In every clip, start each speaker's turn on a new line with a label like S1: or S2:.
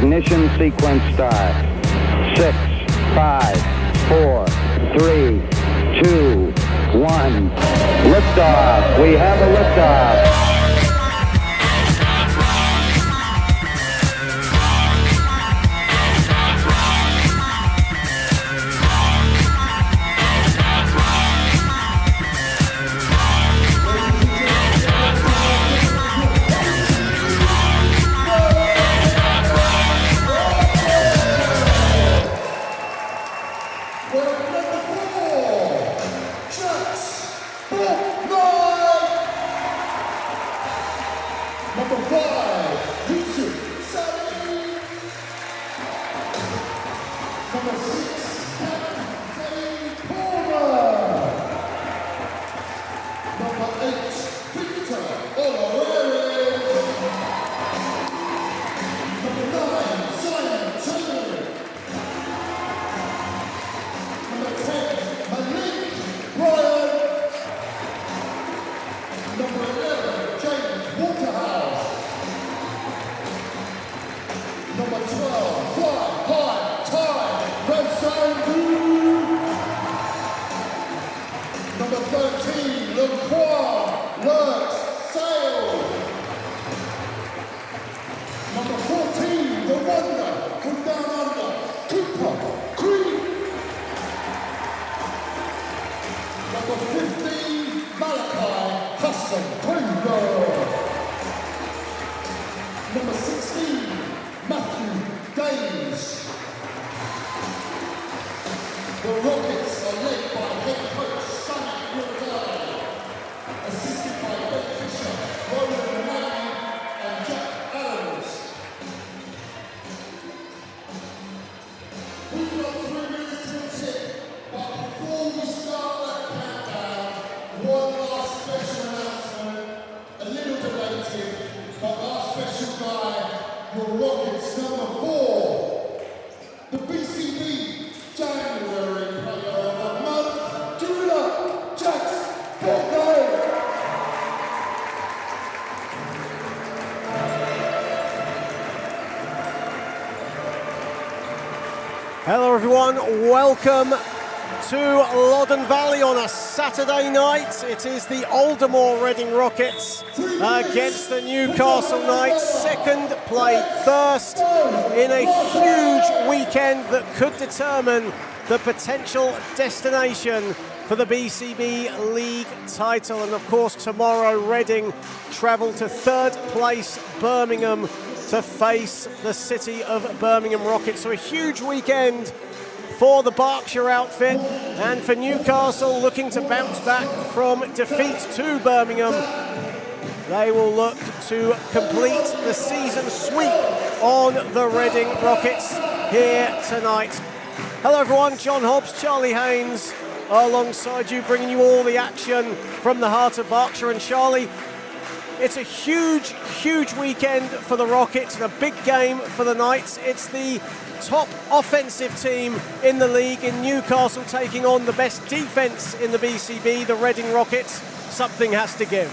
S1: Ignition sequence start. 6, 5, 4, 3, 2, 1. Liftoff. We have a liftoff.
S2: The BCB January Player of the Month, Judah Jackson.
S3: Hello everyone, welcome to Loddon Valley on a Saturday night. It is the Aldermore Reading Rockets against the Newcastle Knights, second played first in a huge weekend that could determine the potential destination for the BCB League title. And of course tomorrow Reading travel to third place Birmingham to face the City of Birmingham Rockets. So a huge weekend for the Berkshire outfit, and for Newcastle looking to bounce back from defeat to Birmingham. They will look to complete the season sweep on the Reading Rockets here tonight. Hello everyone, John Hobbs, Charlie Haynes alongside you, bringing you all the action from the heart of Berkshire. And Charlie, it's a huge, huge weekend for the Rockets and a big game for the Knights. It's the top offensive team in the league in Newcastle taking on the best defence in the BCB, the Reading Rockets. Something has to give.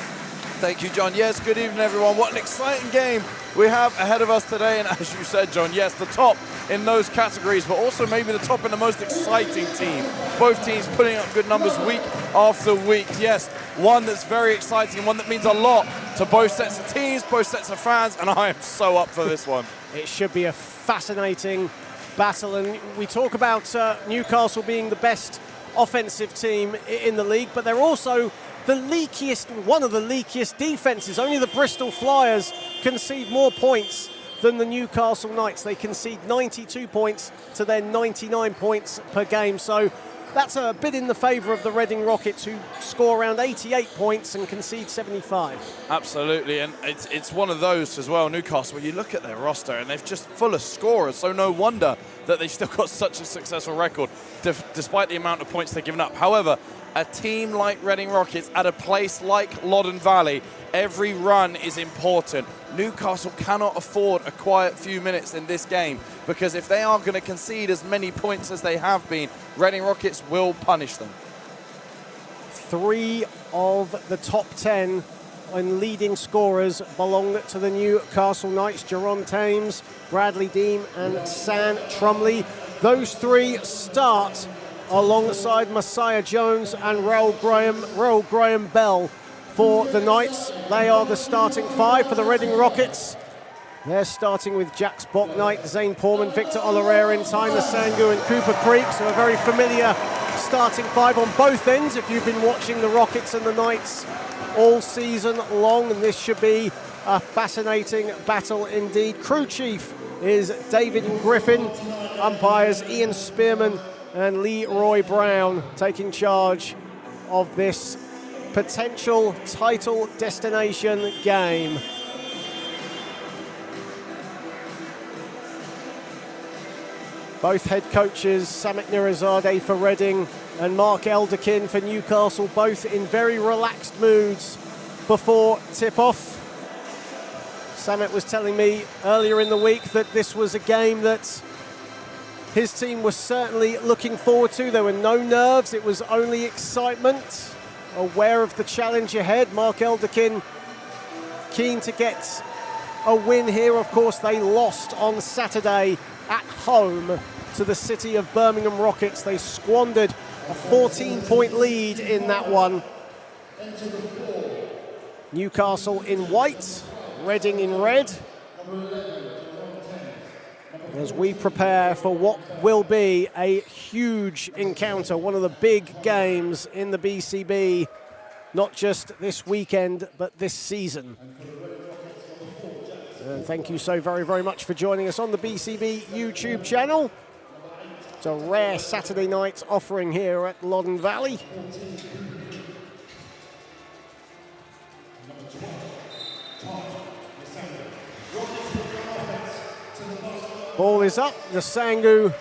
S4: Thank you, John. Yes, good evening, everyone. What an exciting game we have ahead of us today. And as you said, John, yes, the top in those categories, but also maybe the top in the most exciting team. Both teams putting up good numbers week after week. Yes, one that's very exciting, one that means a lot to both sets of teams, both sets of fans, and I am so up for this one.
S3: It should be a fascinating battle. And we talk about Newcastle being the best offensive team in the league, but they're also the leakiest, one of the leakiest defenses. Only the Bristol Flyers concede more points than the Newcastle Knights. They concede 92 points to their 99 points per game. So that's a bit in the favour of the Reading Rockets, who score around 88 points and concede 75.
S4: Absolutely, and it's one of those as well, Newcastle, where you look at their roster and they're just full of scorers, so no wonder that they've still got such a successful record, despite the amount of points they've given up. However, a team like Reading Rockets at a place like Loddon Valley, every run is important. Newcastle cannot afford a quiet few minutes in this game, because if they are going to concede as many points as they have been, Reading Rockets will punish them.
S3: 3 of the top 10 and leading scorers belong to the Newcastle Knights: Jerron Thames, Bradley Dean and San Trumley. Those 3 start alongside Messiah Jones and Raoul Graham Bell for the Knights. They are the starting 5 for the Reading Rockets. They're starting with Jax Bouknight, Zane Porman, Victor Olarerin, Tyner Sangu and Cooper Creek, so a very familiar starting 5 on both ends if you've been watching the Rockets and the Knights all season long, and this should be a fascinating battle indeed. Crew chief is David Griffin, umpires Ian Spearman and Leroy Brown, taking charge of this potential title destination game. Both head coaches, Samit Nirazadeh for Reading and Mark Elderkin for Newcastle, both in very relaxed moods before tip-off. Samit was telling me earlier in the week that this was a game that his team was certainly looking forward to. There were no nerves, it was only excitement, aware of the challenge ahead. Mark Elderkin keen to get a win here. Of course, they lost on Saturday at home to the City of Birmingham Rockets. They squandered a 14-point lead in that one. Newcastle in white, Reading in red, as we prepare for what will be a huge encounter, one of the big games in the BCB, not just this weekend, but this season. And thank you so very, very much for joining us on the BCB YouTube channel. It's a rare Saturday night offering here at Loddon Valley. Ball is up, Nasangu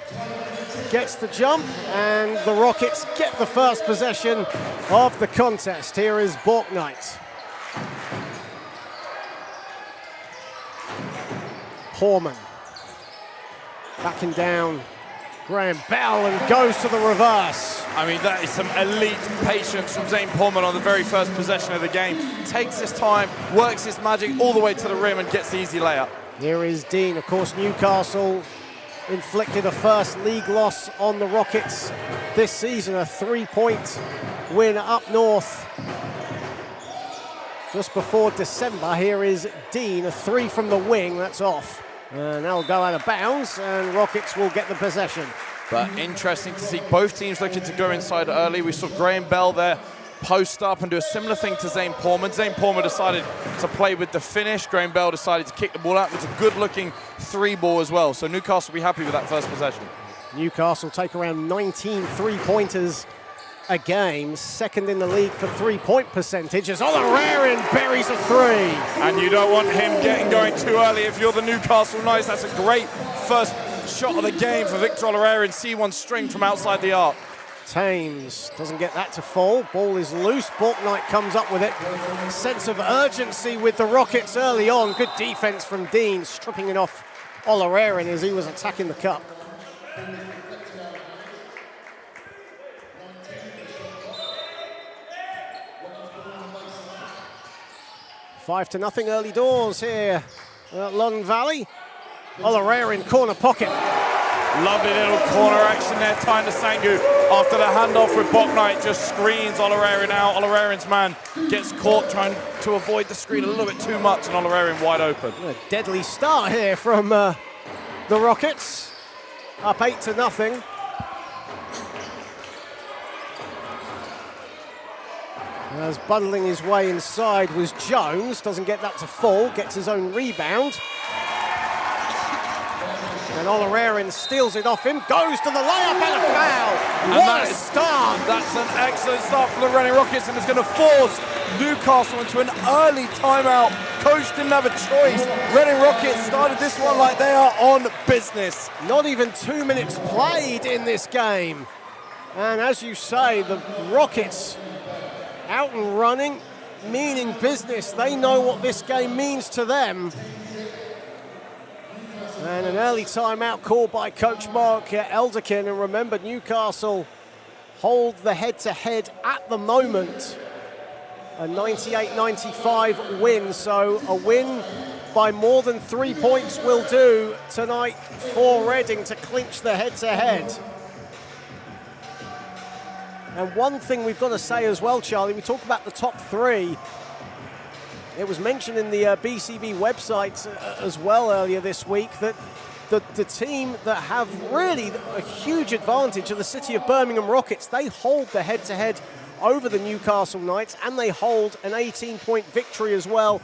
S3: gets the jump, and the Rockets get the first possession of the contest. Here is Bouknight. Porman backing down Graham Bell and goes to the reverse.
S4: I mean, that is some elite patience from Zane Porman on the very first possession of the game. Takes his time, works his magic all the way to the rim and gets the easy layup.
S3: Here is Dean. Of course, Newcastle inflicted a first league loss on the Rockets this season, a 3-point win up north just before December. Here is Dean, a 3 from the wing, that's off. And that'll go out of bounds, and Rockets will get the possession.
S4: But interesting to see both teams looking to go inside early. We saw Graham Bell there post up and do a similar thing to Zane Porman. Zane Porman decided to play with the finish. Graham Bell decided to kick the ball out. It's a good-looking 3-ball as well. So Newcastle will be happy with that first possession. Newcastle
S3: take around 19 three-pointers a game, second in the league for 3-point percentage, as Olarerin buries a 3.
S4: And you don't want him getting going too early if you're the Newcastle Knights. That's a great first shot of the game for Victor Olarerin. C1 string from outside the arc.
S3: Thames doesn't get that to fall. Ball is loose. Bouknight comes up with it. Sense of urgency with the Rockets early on. Good defense from Dean, stripping it off Olarerin as he was attacking the cup. Five to nothing early doors here at Loddon Valley. Olarerin corner pocket.
S4: Lovely little corner action there. Tyner Sangu, after the handoff with Bouknight, just screens Olarerin out. Olorerin's man gets caught trying to avoid the screen a little bit too much, and Olarerin wide open.
S3: A deadly start here from the Rockets. up 8-0. As bundling his way inside was Jones, doesn't get that to fall, gets his own rebound. And Olarerin steals it off him, goes to the layup and a foul. What a start!
S4: That's an excellent start for the Reading Rockets, and it's going to force Newcastle into an early timeout. Coach didn't have a choice. Reading Rockets started this one like they are on business.
S3: Not even 2 minutes played in this game. And as you say, the Rockets out and running, meaning business. They know what this game means to them. And an early timeout called by Coach Mark Elderkin. And remember, Newcastle hold the head-to-head at the moment. A 98-95 win, so a win by more than 3 points will do tonight for Reading to clinch the head-to-head. And one thing we've got to say as well, Charlie, we talk about the top three. It was mentioned in the BCB website as well earlier this week that the team that have really a huge advantage are the City of Birmingham Rockets. They hold the head-to-head over the Newcastle Knights, and they hold an 18-point victory as well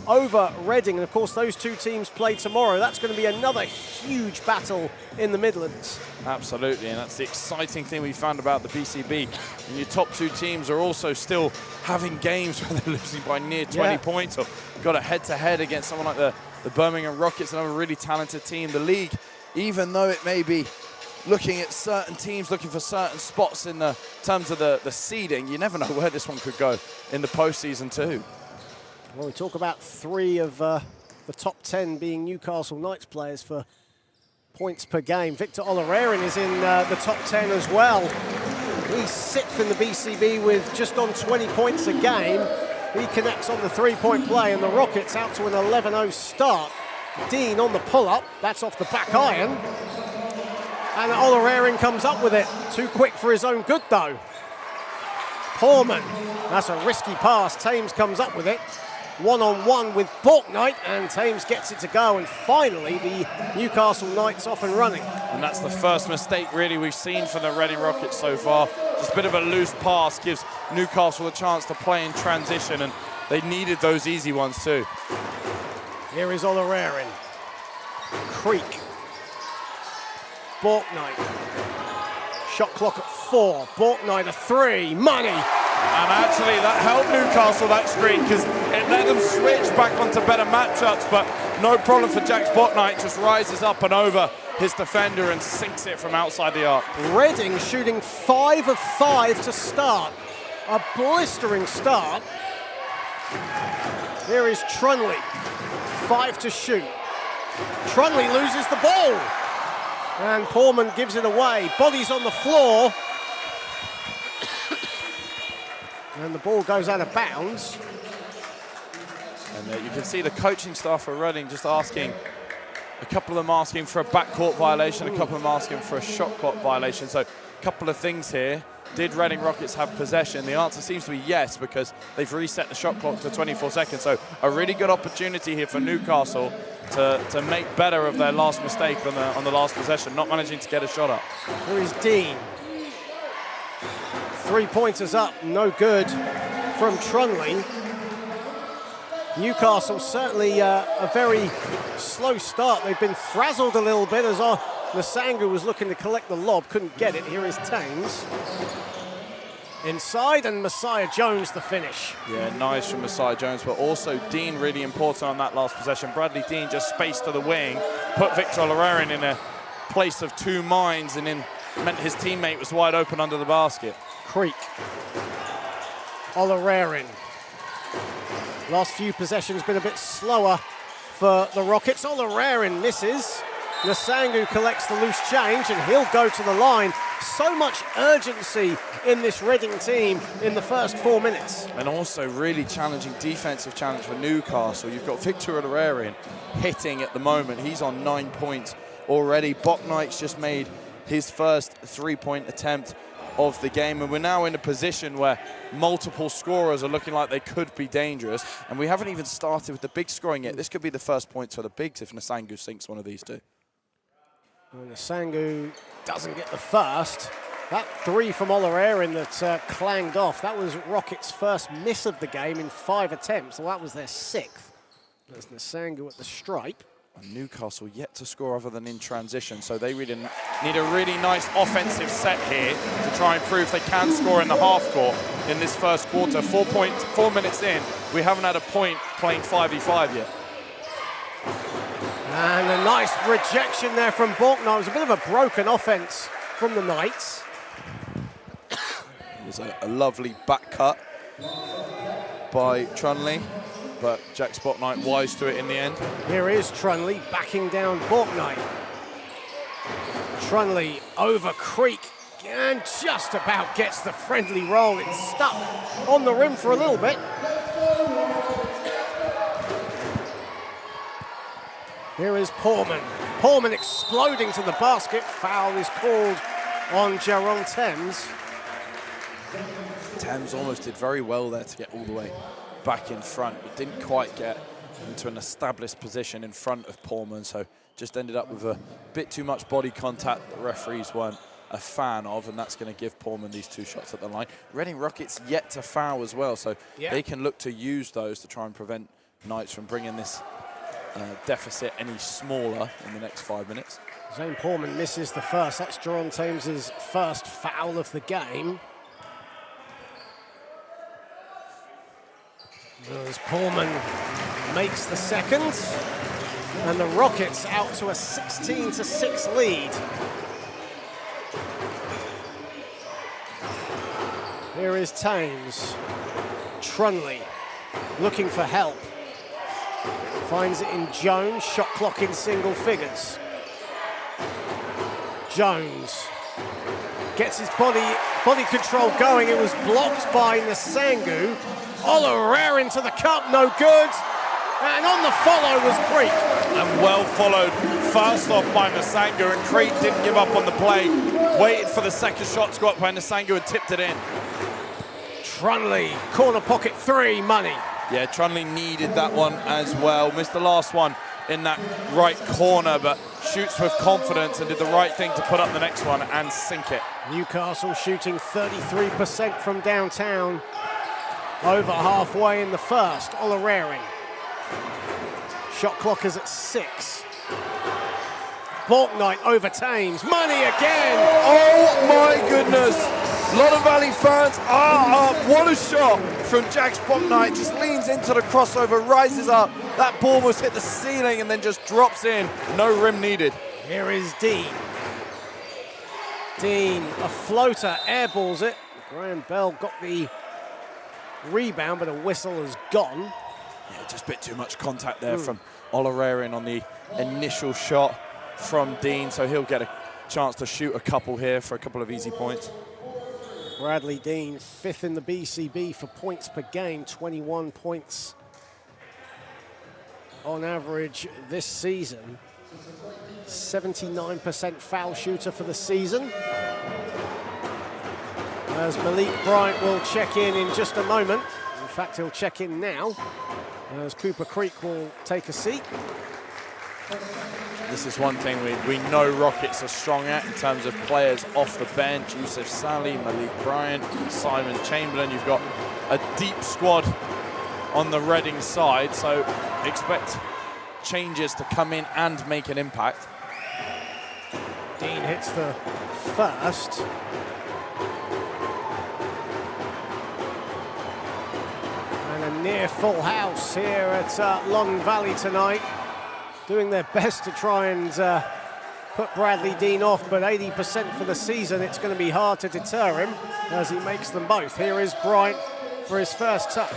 S3: over Reading. And of course, those two teams play tomorrow. That's going to be another huge battle in the Midlands.
S4: Absolutely, and that's the exciting thing we found about the BCB. And your top two teams are also still having games where they're losing by near 20 points, or got a head-to-head against someone like the Birmingham Rockets, another really talented team. The league, even though it may be looking at certain teams, looking for certain spots in the terms of the seeding, you never know where this one could go in the postseason too.
S3: Well, we talk about three of the top 10 being Newcastle Knights players for points per game. Victor Olarerin is in the top 10 as well. He's 6th in the BCB with just on 20 points a game. He connects on the three-point play, and the Rockets out to an 11-0 start. Dean on the pull-up, that's off the back iron. And Olarerin comes up with it. Too quick for his own good, though. Poorman, that's a risky pass. Thames comes up with it. One-on-one with Borknight, and Thames gets it to go, and finally the Newcastle Knights off and running.
S4: And that's the first mistake really we've seen from the Reading Rockets so far. Just a bit of a loose pass gives Newcastle a chance to play in transition, and they needed those easy ones too.
S3: Here is Olarerin. Creek. Borknight. Shot clock at 4. Borknight a 3. Money!
S4: And actually that helped Newcastle, that streak, because it let them switch back onto better matchups, but no problem for Jax Borknight, just rises up and over his defender and sinks it from outside the arc.
S3: Reading shooting 5 of 5 to start. A blistering start. Here is Trunley. 5 to shoot. Trunley loses the ball. And Poorman gives it away. Bodies on the floor. And the ball goes out of bounds.
S4: And you can see the coaching staff for Reading just asking, a couple of them asking for a backcourt violation, a couple of them asking for a shot clock violation. So a couple of things here. Did Reading Rockets have possession? The answer seems to be yes, because they've reset the shot clock to 24 seconds. So a really good opportunity here for Newcastle to make better of their last mistake on the last possession, not managing to get a shot up.
S3: Here is Dean. 3-pointers up, no good from Trunley. Newcastle certainly a very slow start. They've been frazzled a little bit as Nasangu was looking to collect the lob, couldn't get it. Here is Thames. Inside, and Messiah Jones the finish.
S4: Yeah, nice from Messiah Jones, but also Dean really important on that last possession. Bradley Dean just spaced to the wing, put Victor Olarerin in a place of two minds, and then meant his teammate was wide open under the basket.
S3: Creek. Olarerin. Last few possessions been a bit slower for the Rockets. Olarerin misses. Nasangu collects the loose change, and he'll go to the line. So much urgency in this Reading team in the first 4 minutes.
S4: And also really challenging defensive challenge for Newcastle. You've got Victor Olarerin hitting at the moment. He's on 9 points already. Borknight's just made his first 3-point attempt of the game, and we're now in a position where multiple scorers are looking like they could be dangerous, and we haven't even started with the big scoring yet. This could be the first point for the bigs if Nasangu sinks one of these two.
S3: And Sangu doesn't get the first. That three from Olarerin that clanged off, that was Rockets' first miss of the game in 5 attempts. Well, that was their 6th. There's Nsangu at the stripe.
S4: And Newcastle yet to score other than in transition, so they really need a really nice offensive set here to try and prove they can score in the half court in this first quarter. 4 minutes in, we haven't had a point playing 5v5 yet.
S3: And a nice rejection there from Borknight. It was a bit of a broken offense from the Knights.
S4: It was a lovely back cut by Trunley, but Jack Spotnight wise to it in the end.
S3: Here is Trunley backing down Borknight. Trunley over Creek and just about gets the friendly roll. It's stuck on the rim for a little bit. Here is Portman. Portman exploding to the basket. Foul is called on Jaron Thames.
S4: Thames almost did very well there to get all the way back in front, but didn't quite get into an established position in front of Portman, so just ended up with a bit too much body contact that the referees weren't a fan of, and that's going to give Portman these 2 shots at the line. Reading Rockets yet to foul as well, so they can look to use those to try and prevent Knights from bringing this deficit any smaller in the next 5 minutes.
S3: Zane Portman misses the first. That's Jaron Thames' first foul of the game. As Portman makes the second, and the Rockets out to a 16-6 lead. Here is Thames. Trunley looking for help. Finds it in Jones, shot clock in single figures. Jones gets his body control going. It was blocked by Nsangu. Olarerin to the cup, no good. And on the follow was Creek.
S4: And well followed, fast off by Nsangu, and Creek didn't give up on the play. Waited for the second shot to go up by Nsangu and tipped it in.
S3: Trunley, corner pocket 3, money.
S4: Yeah, Trunley needed that one as well. Missed the last one in that right corner, but shoots with confidence and did the right thing to put up the next one and sink it.
S3: Newcastle shooting 33% from downtown, over halfway in the first. Olarerin. Shot clock is at 6. Borknight over Thames. Money again!
S4: Oh my goodness! Loddon Valley fans are up. What a shot from Jack Spotnight. Just leans into the crossover, rises up. That ball almost hit the ceiling and then just drops in. No rim needed.
S3: Here is Dean. Dean, a floater, airballs it. Graham Bell got the rebound, but a whistle has gone.
S4: Yeah, just a bit too much contact there from Olarerin on the initial shot from Dean, so he'll get a chance to shoot a couple here for a couple of easy points.
S3: Bradley Dean, 5th in the BCB for points per game, 21 points on average this season. 79% foul shooter for the season. As Malik Bryant will check in just a moment. In fact, he'll check in now, as Cooper Creek will take a seat.
S4: This is one thing we know Rockets are strong at in terms of players off the bench. Yusuf Sally, Malik Bryant, Simon Chamberlain. You've got a deep squad on the Reading side, so expect changes to come in and make an impact.
S3: Dean hits the first. And a near full house here at Loddon Valley tonight. Doing their best to try and put Bradley Dean off, but 80% for the season, it's going to be hard to deter him as he makes them both. Here is Bryant for his first touch.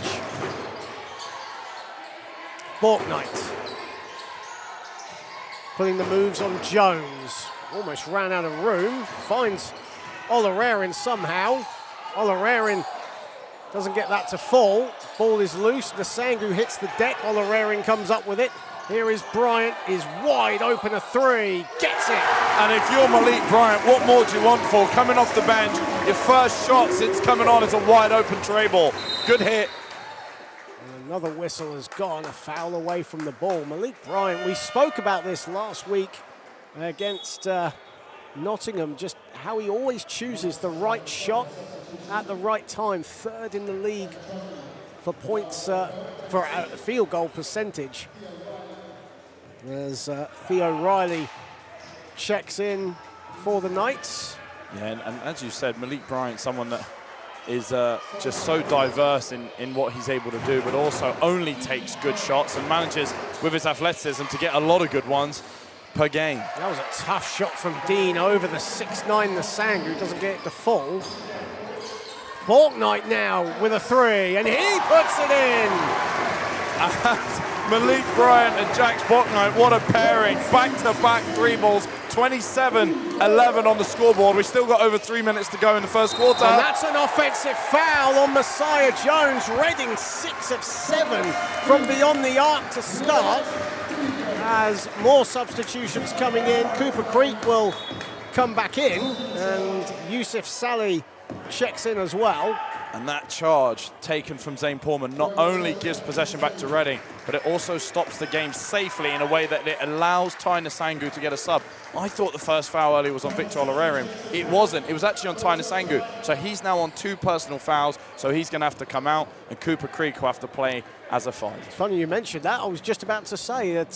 S3: Borknight putting the moves on Jones. Almost ran out of room. Finds Olarerin somehow. Olarerin doesn't get that to fall. Ball is loose. Nsangu hits the deck. Olarerin comes up with it. Here is Bryant, is wide open, a 3, gets it.
S4: And if you're Malik Bryant, what more do you want for? Coming off the bench, your first shot since coming on is a wide open tray ball. Good hit.
S3: And another whistle has gone, a foul away from the ball. Malik Bryant, we spoke about this last week against Nottingham, just how he always chooses the right shot at the right time. Third in the league for points, for field goal percentage. As Theo Riley checks in for the Knights.
S4: Yeah, and as you said, Malik Bryant, someone that is just so diverse in what he's able to do, but also only takes good shots and manages with his athleticism to get a lot of good ones per game.
S3: That was a tough shot from Dean over the 6'9", the Sang, who doesn't get it to fall. Borknight now with a three, and he puts it in!
S4: Malik Bryant and Jax Borknight, what a pairing. Back-to-back three balls, 27-11 on the scoreboard. We've still got over 3 minutes to go in the first quarter.
S3: And that's an offensive foul on Messiah Jones. Reading 6 of 7 from beyond the arc to start. As more substitutions coming in, Cooper Creek will come back in, and Yusuf Saleh checks in as well.
S4: And that charge taken from Zane Portman not only gives possession back to Reading, but it also stops the game safely in a way that it allows Tyner Sangu to get a sub. I thought the first foul earlier was on Victor Olorarian. It wasn't. It was actually on Tyner Sangu. So he's now on 2 personal fouls, so he's going to have to come out, and Cooper Creek will have to play as a 5.
S3: It's funny you mentioned that. I was just about to say that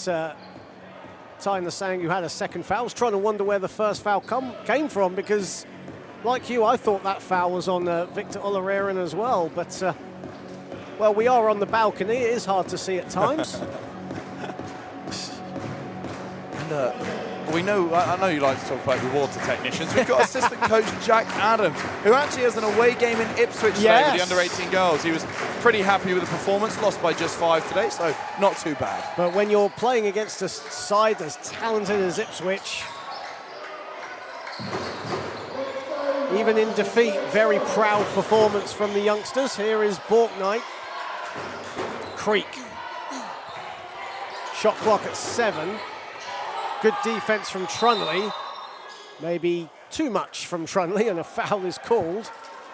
S3: Tyner Sangu had a second foul. I was trying to wonder where the first foul came from, because like you, I thought that foul was on Victor Olorarian as well, but well, we are on the balcony. It is hard to see at times.
S4: And we know, I know you like to talk about your water technicians. We've got assistant coach Jack Adams, who actually has an away game in Ipswich today with the under-18 girls. He was pretty happy with the performance, lost by just 5 today, so not too bad.
S3: But when you're playing against a side as talented as Ipswich, even in defeat, very proud performance from the youngsters. Here is Borknight. Creek. Shot clock at 7. Good defense from Trunley. Maybe too much from Trunley, and a foul is called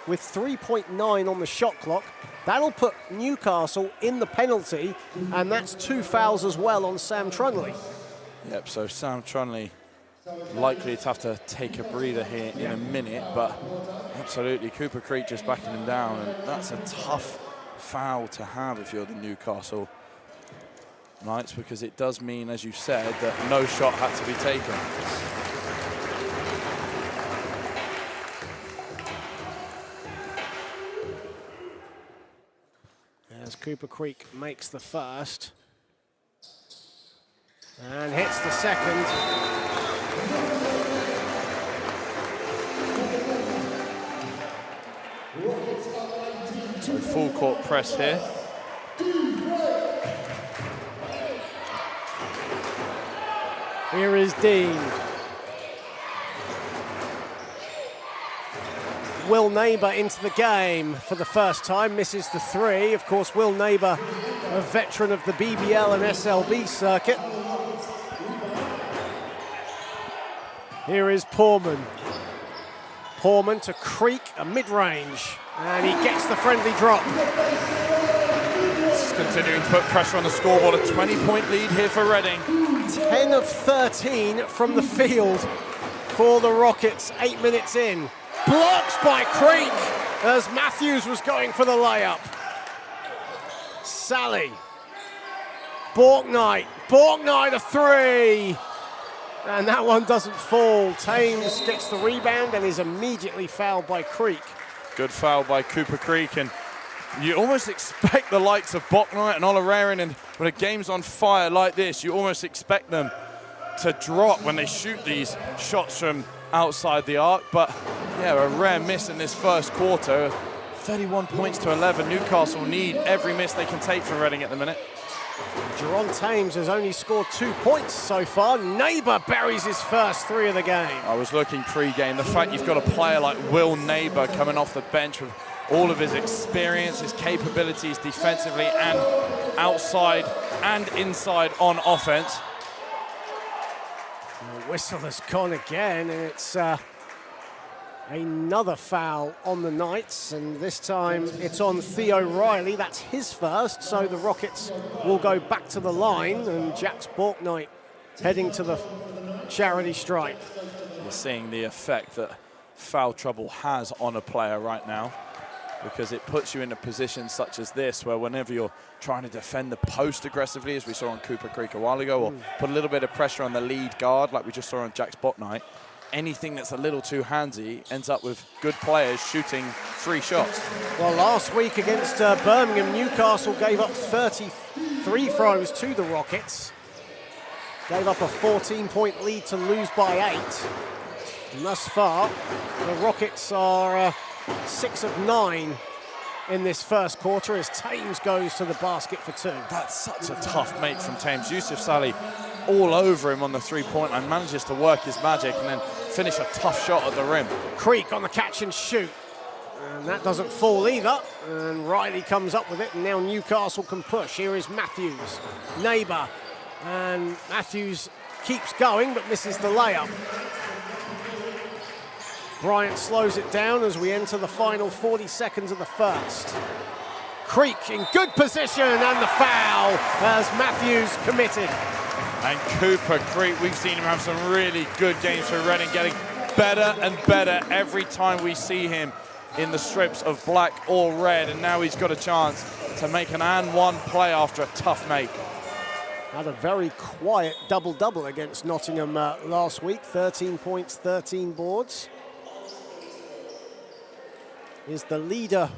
S3: with 3.9 on the shot clock. That'll put Newcastle in the penalty, and that's 2 fouls as well on Sam Trunley.
S4: Yep, so Sam Trunley likely to have to take a breather here in a minute, but absolutely, Cooper Creek just backing him down, and that's a tough foul to have if you're the Newcastle Knights, because it does mean, as you said, that no shot had to be taken.
S3: As Cooper Creek makes the first and hits the second.
S4: So full court press here.
S3: Here is Dean. Will Neighbour into the game for the first time, misses the 3. Of course, Will Neighbour, a veteran of the BBL and SLB circuit. Here is Portman. Portman to Creek, a mid-range, and he gets the friendly drop.
S4: This is continuing to put pressure on the scoreboard. A 20-point lead here for Reading.
S3: 10 of 13 from the field for the Rockets, 8 minutes in. Blocked by Creek as Matthews was going for the layup. Saleh. Borknight. Borknight a 3. And that one doesn't fall. Thames gets the rebound and is immediately fouled by Creek.
S4: Good foul by Cooper Creek, and you almost expect the likes of Borknight and Olorarian, and when a game's on fire like this, you almost expect them to drop when they shoot these shots from outside the arc. But yeah, a rare miss in this first quarter. 31 points to 11. Newcastle need every miss they can take from Reading at the minute.
S3: Jerron Thames has only scored 2 points so far. Neighbour buries his first 3 of the game.
S4: I was looking pre-game. The fact you've got a player like Will Neighbour coming off the bench with all of his experience, his capabilities defensively and outside and inside on offense.
S3: The whistle has gone again, and it's another foul on the Knights, and this time it's on Theo Riley. That's his first, so the Rockets will go back to the line, and Jax Borknight heading to the charity stripe.
S4: You're seeing the effect that foul trouble has on a player right now, because it puts you in a position such as this where whenever you're trying to defend the post aggressively, as we saw on Cooper Creek a while ago, or put a little bit of pressure on the lead guard like we just saw on Jack's Bot Night, anything that's a little too handsy ends up with good players shooting free shots.
S3: Well, last week against Birmingham, Newcastle gave up 33 throws to the Rockets. Gave up a 14-point lead to lose by 8. And thus far, the Rockets are 6 of 9 in this first quarter as Thames goes to the basket for 2.
S4: That's such a tough make from Thames. Yusuf Salih all over him on the three-point line, manages to work his magic and then finish a tough shot at the rim.
S3: Creek on the catch and shoot. And that doesn't fall either. And Riley comes up with it, and now Newcastle can push. Here is Matthews, Neighbour. And Matthews keeps going but misses the layup. Bryant slows it down as we enter the final 40 seconds of the first. Creek in good position, and the foul as Matthews committed.
S4: And Cooper Creek, we've seen him have some really good games for Reading, getting better and better every time we see him in the strips of black or red, and now he's got a chance to make an and one play after a tough make.
S3: Had a very quiet double-double against Nottingham last week. 13 points, 13 boards. Is the leader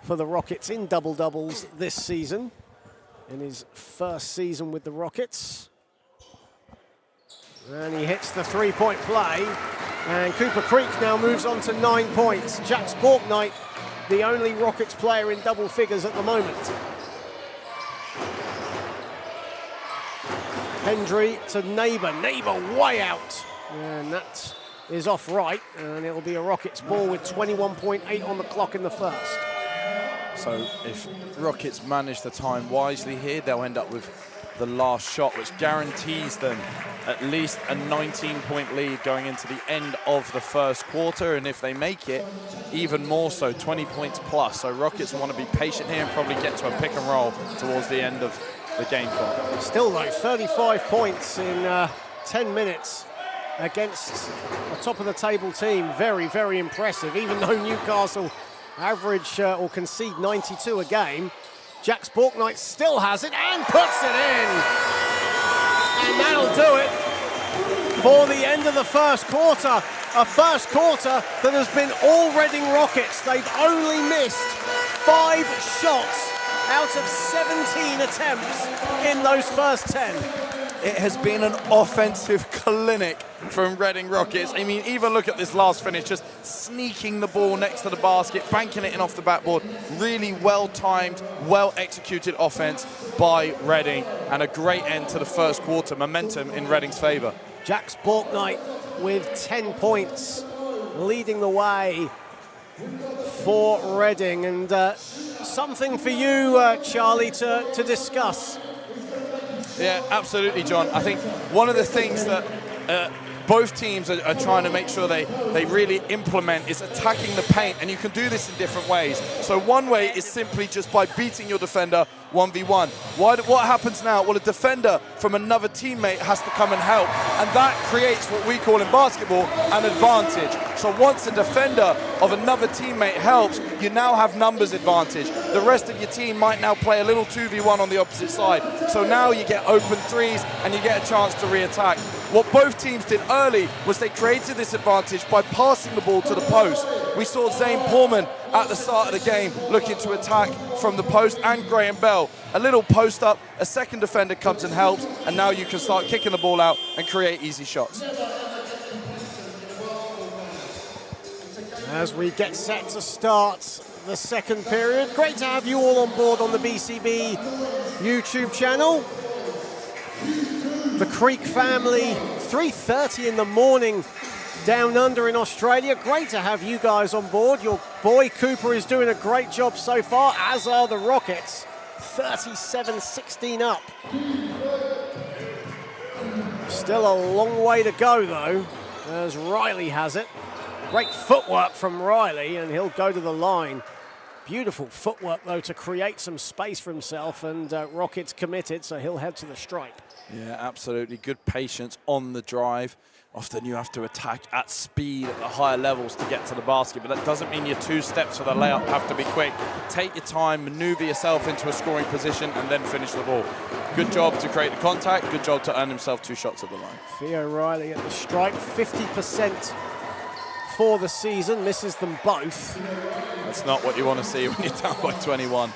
S3: for the Rockets in double-doubles this season, in his first season with the Rockets. And he hits the three-point play. And Cooper Creek now moves on to 9 points. Jack Sporknight, the only Rockets player in double figures at the moment. Hendry to Neighbour. Neighbour way out. And that is off right. And it'll be a Rockets ball with 21.8 on the clock in the first.
S4: So if Rockets manage the time wisely here, they'll end up with the last shot, which guarantees them at least a 19-point lead going into the end of the first quarter. And if they make it, even more so, 20 points plus. So Rockets want to be patient here and probably get to a pick and roll towards the end of the game clock.
S3: Still though, 35 points in 10 minutes against a top-of-the-table team. Very, very impressive. Even though Newcastle average or concede 92 a game, Jack Sporknight still has it and puts it in. And that'll do it for the end of the first quarter. A first quarter that has been all Reading Rockets. They've only missed 5 shots out of 17 attempts in those first 10.
S4: It has been an offensive clinic from Reading Rockets. I mean, even look at this last finish, just sneaking the ball next to the basket, banking it in off the backboard. Really well-timed, well-executed offense by Reading, and a great end to the first quarter. Momentum in Reading's favour.
S3: Jack Sporknight with 10 points, leading the way for Reading. And something for you, Charlie, to discuss.
S4: Yeah, absolutely, John. I think one of the things that both teams are trying to make sure they really implement is attacking the paint, and you can do this in different ways. So one way is simply just by beating your defender 1v1. What happens now? Well, a defender from another teammate has to come and help, and that creates what we call in basketball an advantage. So once a defender of another teammate helps, you now have numbers advantage. The rest of your team might now play a little 2v1 on the opposite side. So now you get open threes and you get a chance to re-attack. What both teams did early was they created this advantage by passing the ball to the post. We saw Zane Pullman at the start of the game looking to attack from the post, and Graham Bell. A little post up, a second defender comes and helps, and now you can start kicking the ball out and create easy shots.
S3: As we get set to start the second period, great to have you all on board on the BCB YouTube channel. The Creek family, 3:30 in the morning down under in Australia. Great to have you guys on board. Your boy Cooper is doing a great job so far, as are the Rockets. 37-16 up. Still a long way to go though, as Riley has it. Great footwork from Riley, and he'll go to the line. Beautiful footwork though to create some space for himself, and Rockets committed, so he'll head to the stripe.
S4: Yeah, absolutely. Good patience on the drive. Often you have to attack at speed at the higher levels to get to the basket, but that doesn't mean your 2 steps for the layup have to be quick. Take your time, maneuver yourself into a scoring position, and then finish the ball. Good job to create the contact. Good job to earn himself 2 shots at the line.
S3: Theo Riley at the stripe, 50% for the season, misses them both.
S4: That's not what you want to see when you're down by 21.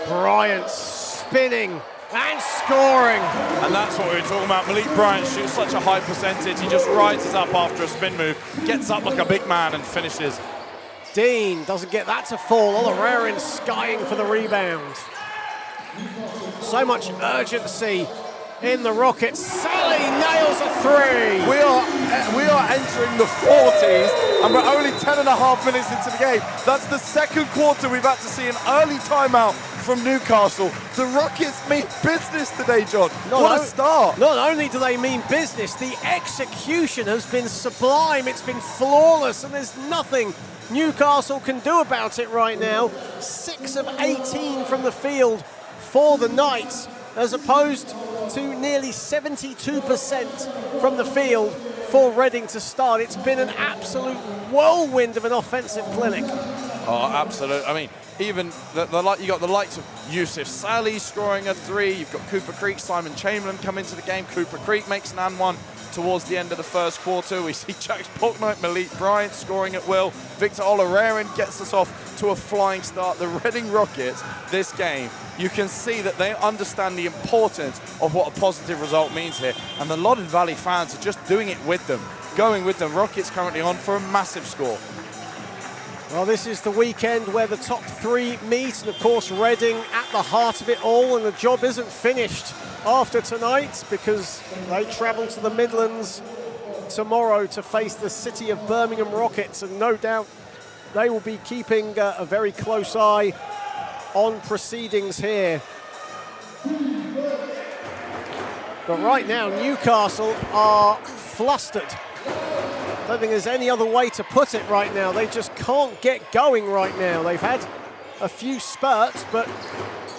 S3: Bryant spinning and scoring.
S4: And that's what we were talking about. Malik Bryant shoots such a high percentage. He just rises up after a spin move, gets up like a big man and finishes.
S3: Dean doesn't get that to fall. Olarerin skying for the rebound. So much urgency in the Rockets. Sally nails a 3.
S4: We are entering the 40s, and we're only 10.5 minutes into the game. That's the second quarter we've had to see an early timeout from Newcastle. The Rockets mean business today, John. What a start.
S3: Not only do they mean business, the execution has been sublime. It's been flawless, and there's nothing Newcastle can do about it right now. 6 of 18 from the field for the Knights, as opposed to nearly 72% from the field for Reading to start. It's been an absolute whirlwind of an offensive clinic.
S4: Oh, absolutely. I mean, even you got the likes of Yusuf Salih scoring a 3. You've got Cooper Creek, Simon Chamberlain come into the game. Cooper Creek makes an and 1 towards the end of the first quarter. We see Jax Polknight, Malik Bryant scoring at will. Victor Olarerin gets us off to a flying start. The Reading Rockets, this game, you can see that they understand the importance of what a positive result means here. And the Loddon Valley fans are just doing it with them, going with them. Rockets currently on for a massive score.
S3: Well, this is the weekend where the top 3 meet, and of course Reading at the heart of it all, and the job isn't finished after tonight because they travel to the Midlands tomorrow to face the City of Birmingham Rockets, and no doubt they will be keeping a very close eye on proceedings here. But right now Newcastle are flustered. I don't think there's any other way to put it right now. They just can't get going right now. They've had a few spurts, but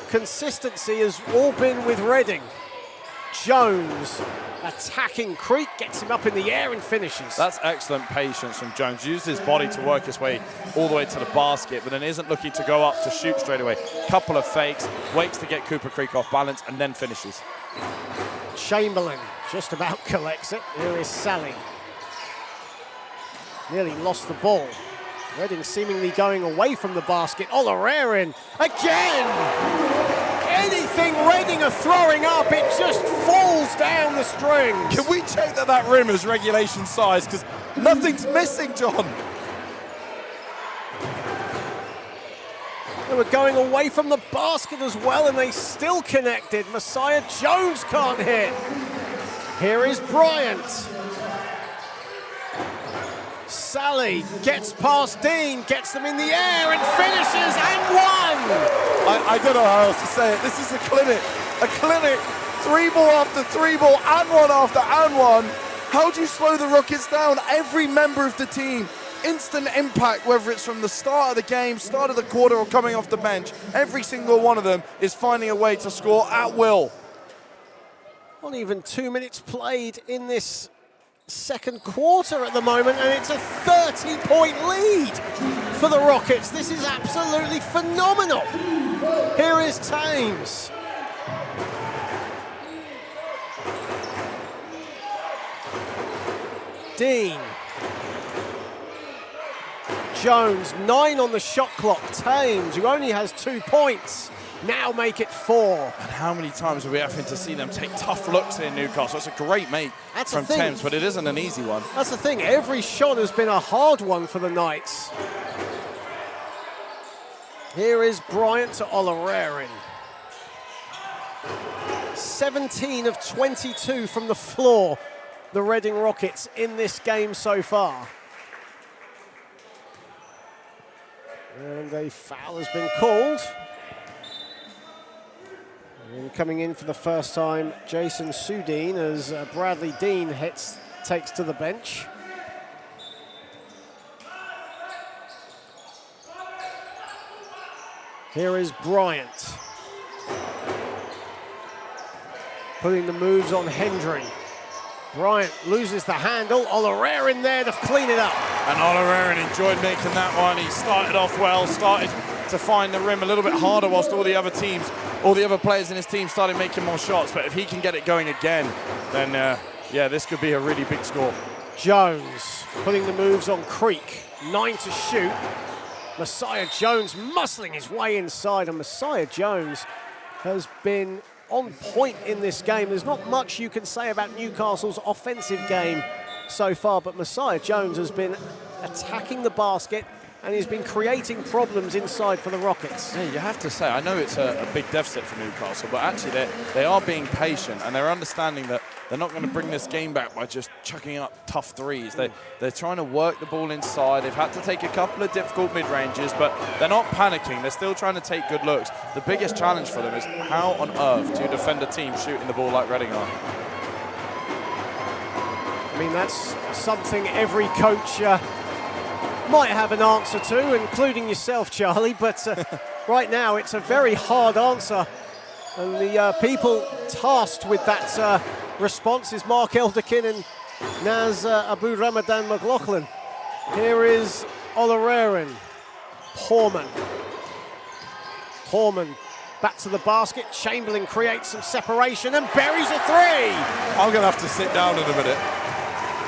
S3: consistency has all been with Reading. Jones attacking Creek, gets him up in the air and finishes.
S4: That's excellent patience from Jones. Uses his body to work his way all the way to the basket, but then isn't looking to go up to shoot straight away. Couple of fakes, waits to get Cooper Creek off balance, and then finishes.
S3: Chamberlain just about collects it. Here is Sally. Nearly lost the ball. Reading seemingly going away from the basket. Olarerin again! Anything Reading are throwing up, it just falls down the strings.
S4: Can we check that rim is regulation size? Because nothing's missing, John.
S3: They were going away from the basket as well, and they still connected. Messiah Jones can't hit. Here is Bryant. Sally gets past Dean, gets them in the air and finishes and 1!
S4: I don't know how else to say it. This is a clinic. A clinic. 3 ball after 3 ball and 1 after and 1. How do you slow the Rockets down? Every member of the team, instant impact, whether it's from the start of the game, start of the quarter, or coming off the bench. Every single one of them is finding a way to score at will.
S3: Not even 2 minutes played in this second quarter at the moment, and it's a 30-point lead for the Rockets. This is absolutely phenomenal. Here is Thames. Dean. Jones, 9 on the shot clock. Thames, who only has 2 points, now make it 4.
S4: And how many times are we having to see them take tough looks in Newcastle? It's a great make from Thames, but it isn't an easy one.
S3: That's the thing. Every shot has been a hard one for the Knights. Here is Bryant to Olarerin. 17 of 22 from the floor, the Reading Rockets in this game so far. And a foul has been called. And coming in for the first time, Jason Sudeen, as Bradley Dean takes to the bench. Here is Bryant. putting the moves on Hendry. Bryant loses the handle. Olarerin there to clean it up.
S4: And Olarerin enjoyed making that one. He started off well, started to find the rim a little bit harder whilst all the other players in his team started making more shots. But if he can get it going again, then yeah, this could be a really big score.
S3: Jones putting the moves on Creek. 9 to shoot. Messiah Jones muscling his way inside, and Messiah Jones has been on point in this game. There's not much you can say about Newcastle's offensive game so far, but Messiah Jones has been attacking the basket and he's been creating problems inside for the Rockets.
S4: Yeah, you have to say, I know it's a big deficit for Newcastle, but actually they are being patient and they're understanding that they're not going to bring this game back by just chucking up tough threes. They're trying to work the ball inside. They've had to take a couple of difficult mid-ranges, but they're not panicking. They're still trying to take good looks. The biggest challenge for them is how on earth do you defend a team shooting the ball like Reading are?
S3: I mean, that's something every coach might have an answer to, including yourself, Charlie, but right now it's a very hard answer. And the people tasked with that response is Mark Elderkin and Naz Abu Ramadan McLaughlin. Here is Olarerin. Horman back to the basket. Chamberlain creates some separation and buries a three.
S4: I'm going to have to sit down in a minute.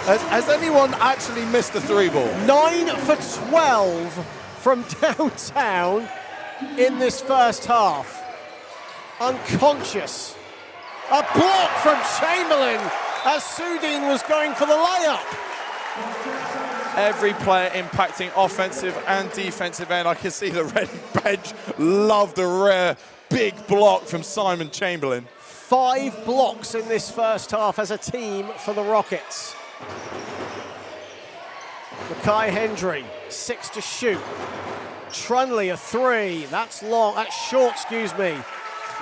S4: Has anyone actually missed the three ball?
S3: 9 for 12 from downtown in this first half. Unconscious. A block from Chamberlain as Sudin was going for the layup.
S4: Every player impacting offensive and defensive end. I can see the Reading bench love the rare big block from Simon Chamberlain.
S3: 5 blocks in this first half as a team for the Rockets. Mackay Hendry, 6 to shoot. Trunley, a three. That's long. That's short, excuse me.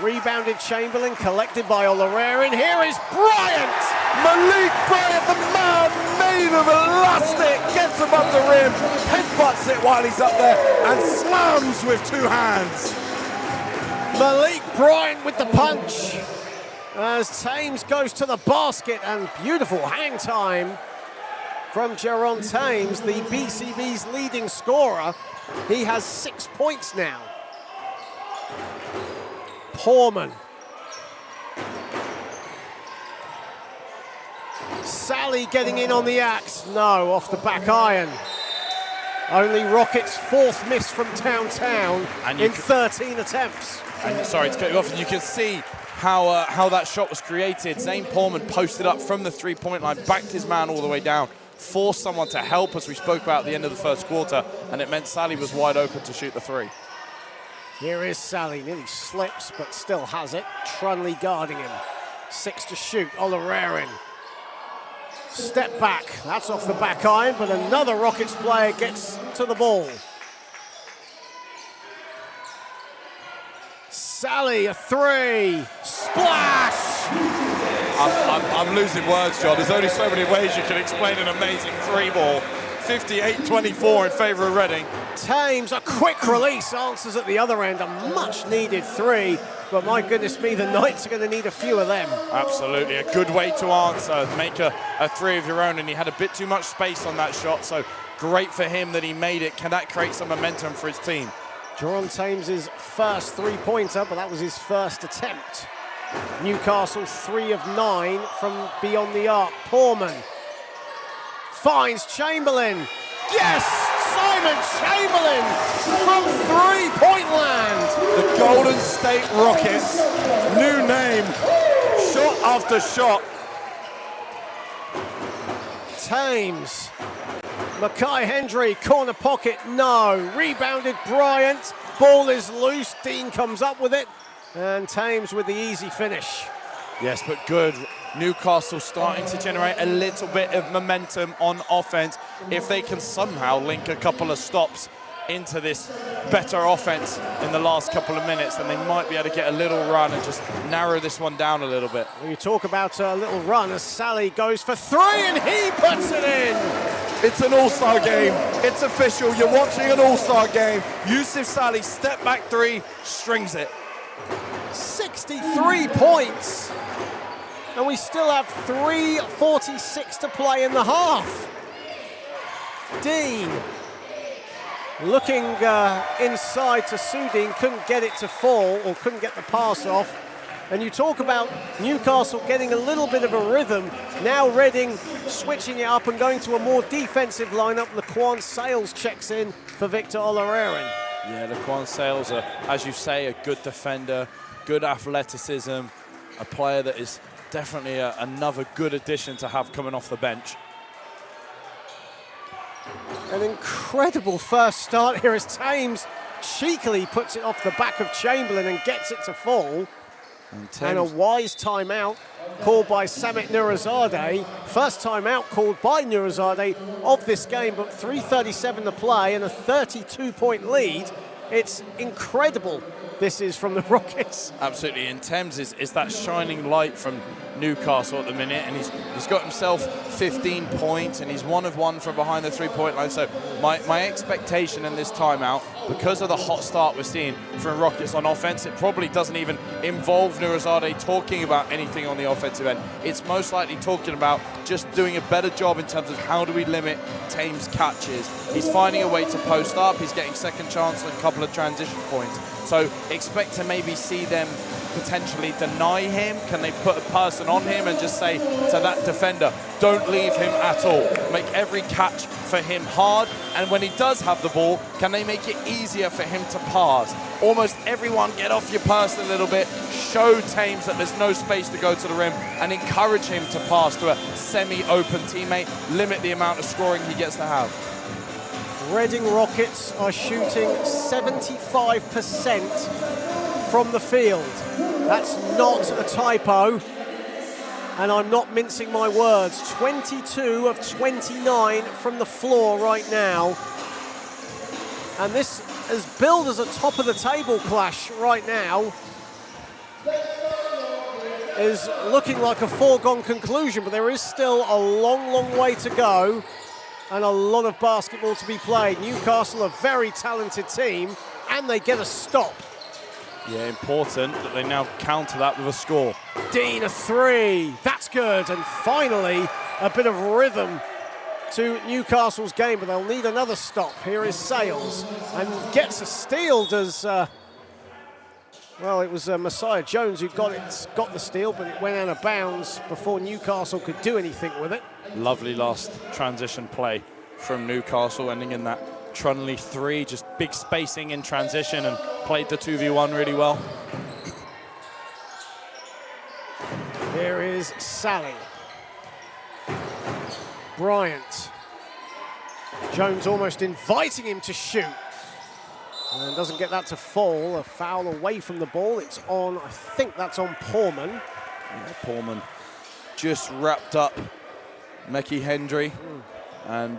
S3: Rebounded Chamberlain, collected by Olarerin. Here is Bryant!
S4: Malik Bryant, the man made of elastic, gets above the rim, headbutts it while he's up there, and slams with 2 hands.
S3: Malik Bryant with the punch. As Thames goes to the basket, and beautiful hang time from Jaron Thames, the BCB's leading scorer. He has 6 points now. Horman. Sally getting in on the axe. No, off the back iron. Only Rockets' 4th miss from downtown in 13 attempts.
S4: And sorry to cut you off, and you can see how that shot was created. Zane Portman posted up from the three-point line, backed his man all the way down, forced someone to help, as we spoke about at the end of the first quarter, and it meant Sally was wide open to shoot the three.
S3: Here is Sally, nearly slips, but still has it. Trunley guarding him. 6 to shoot, Olarerin. Step back, that's off the back iron, but another Rockets player gets to the ball. Sally, a three, splash!
S4: I'm losing words, John. There's only so many ways you can explain an amazing three ball. 58-24 in favour of Reading.
S3: Thames, a quick release, answers at the other end, a much needed three, but my goodness me, the Knights are going to need a few of them.
S4: Absolutely, a good way to answer, make a three of your own, and he had a bit too much space on that shot, so great for him that he made it. Can that create some momentum for his team?
S3: Jaron Thames' first three-pointer, but that was his first attempt. Newcastle 3 of 9 from beyond the arc. Portman finds Chamberlain. Yes! Simon Chamberlain from three-point land.
S4: The Golden State Rockets, new name, shot after shot.
S3: Thames. Mackay Hendry, corner pocket, no. Rebounded Bryant, ball is loose, Dean comes up with it, and Thames with the easy finish.
S4: Yes, but good. Newcastle starting to generate a little bit of momentum on offense. If they can somehow link a couple of stops into this better offense in the last couple of minutes, then they might be able to get a little run and just narrow this one down a little bit.
S3: When you talk about a little run, as Sally goes for three and he puts it in.
S4: It's an all-star game. It's official. You're watching an all-star game. Yusuf Sally, step back three, strings it.
S3: 63 points and we still have 3:46 to play in the half. Dean looking inside to Sudin, couldn't get it to fall, or couldn't get the pass off. And you talk about Newcastle getting a little bit of a rhythm. Now Reading switching it up and going to a more defensive lineup. Laquan Sales checks in for Victor Oloraren.
S4: Yeah, Laquan Sales, as you say, a good defender, good athleticism, a player that is definitely another good addition to have coming off the bench.
S3: An incredible first start here as Thames cheekily puts it off the back of Chamberlain and gets it to fall. And a wise timeout called by Samit Nurizadeh. First timeout called by Nurizadeh of this game, but 3:37 to play and a 32-point lead. It's incredible this is from the Rockets.
S4: Absolutely, and Thames is that shining light from Newcastle at the minute, and he's got himself 15 points, and he's 1 of 1 from behind the three-point line. So my expectation in this timeout, because of the hot start we're seeing from Rockets on offense, it probably doesn't even involve Nurizadeh talking about anything on the offensive end. It's most likely talking about just doing a better job in terms of how do we limit Thames' catches. He's finding a way to post up, he's getting second chance on a couple of transition points. So expect to maybe see them potentially deny him. Can they put a person on him and just say to that defender, don't leave him at all. Make every catch for him hard. And when he does have the ball, can they make it easier for him to pass? Almost everyone get off your person a little bit. Show Thames that there's no space to go to the rim and encourage him to pass to a semi-open teammate. Limit the amount of scoring he gets to have.
S3: Reading Rockets are shooting 75% from the field. That's not a typo, and I'm not mincing my words. 22 of 29 from the floor right now. And this is billed as a top of the table clash right now. Is looking like a foregone conclusion, but there is still a long, long way to go and a lot of basketball to be played. Newcastle, a very talented team, and they get a stop.
S4: Yeah, important that they now counter that with a score.
S3: Dean, a three. That's good. And finally, a bit of rhythm to Newcastle's game, but they'll need another stop. Here is Sales, and gets a steal. Does well, it was Messiah Jones who got the steal, but it went out of bounds before Newcastle could do anything with it.
S4: Lovely last transition play from Newcastle, ending in that Trunley three, just big spacing in transition, and played the 2v1 really well.
S3: Here is Sally. Bryant. Jones almost inviting him to shoot. And doesn't get that to fall. A foul away from the ball. It's on, I think that's on Porman.
S4: Yeah, Porman just wrapped up Mekhi Hendry. And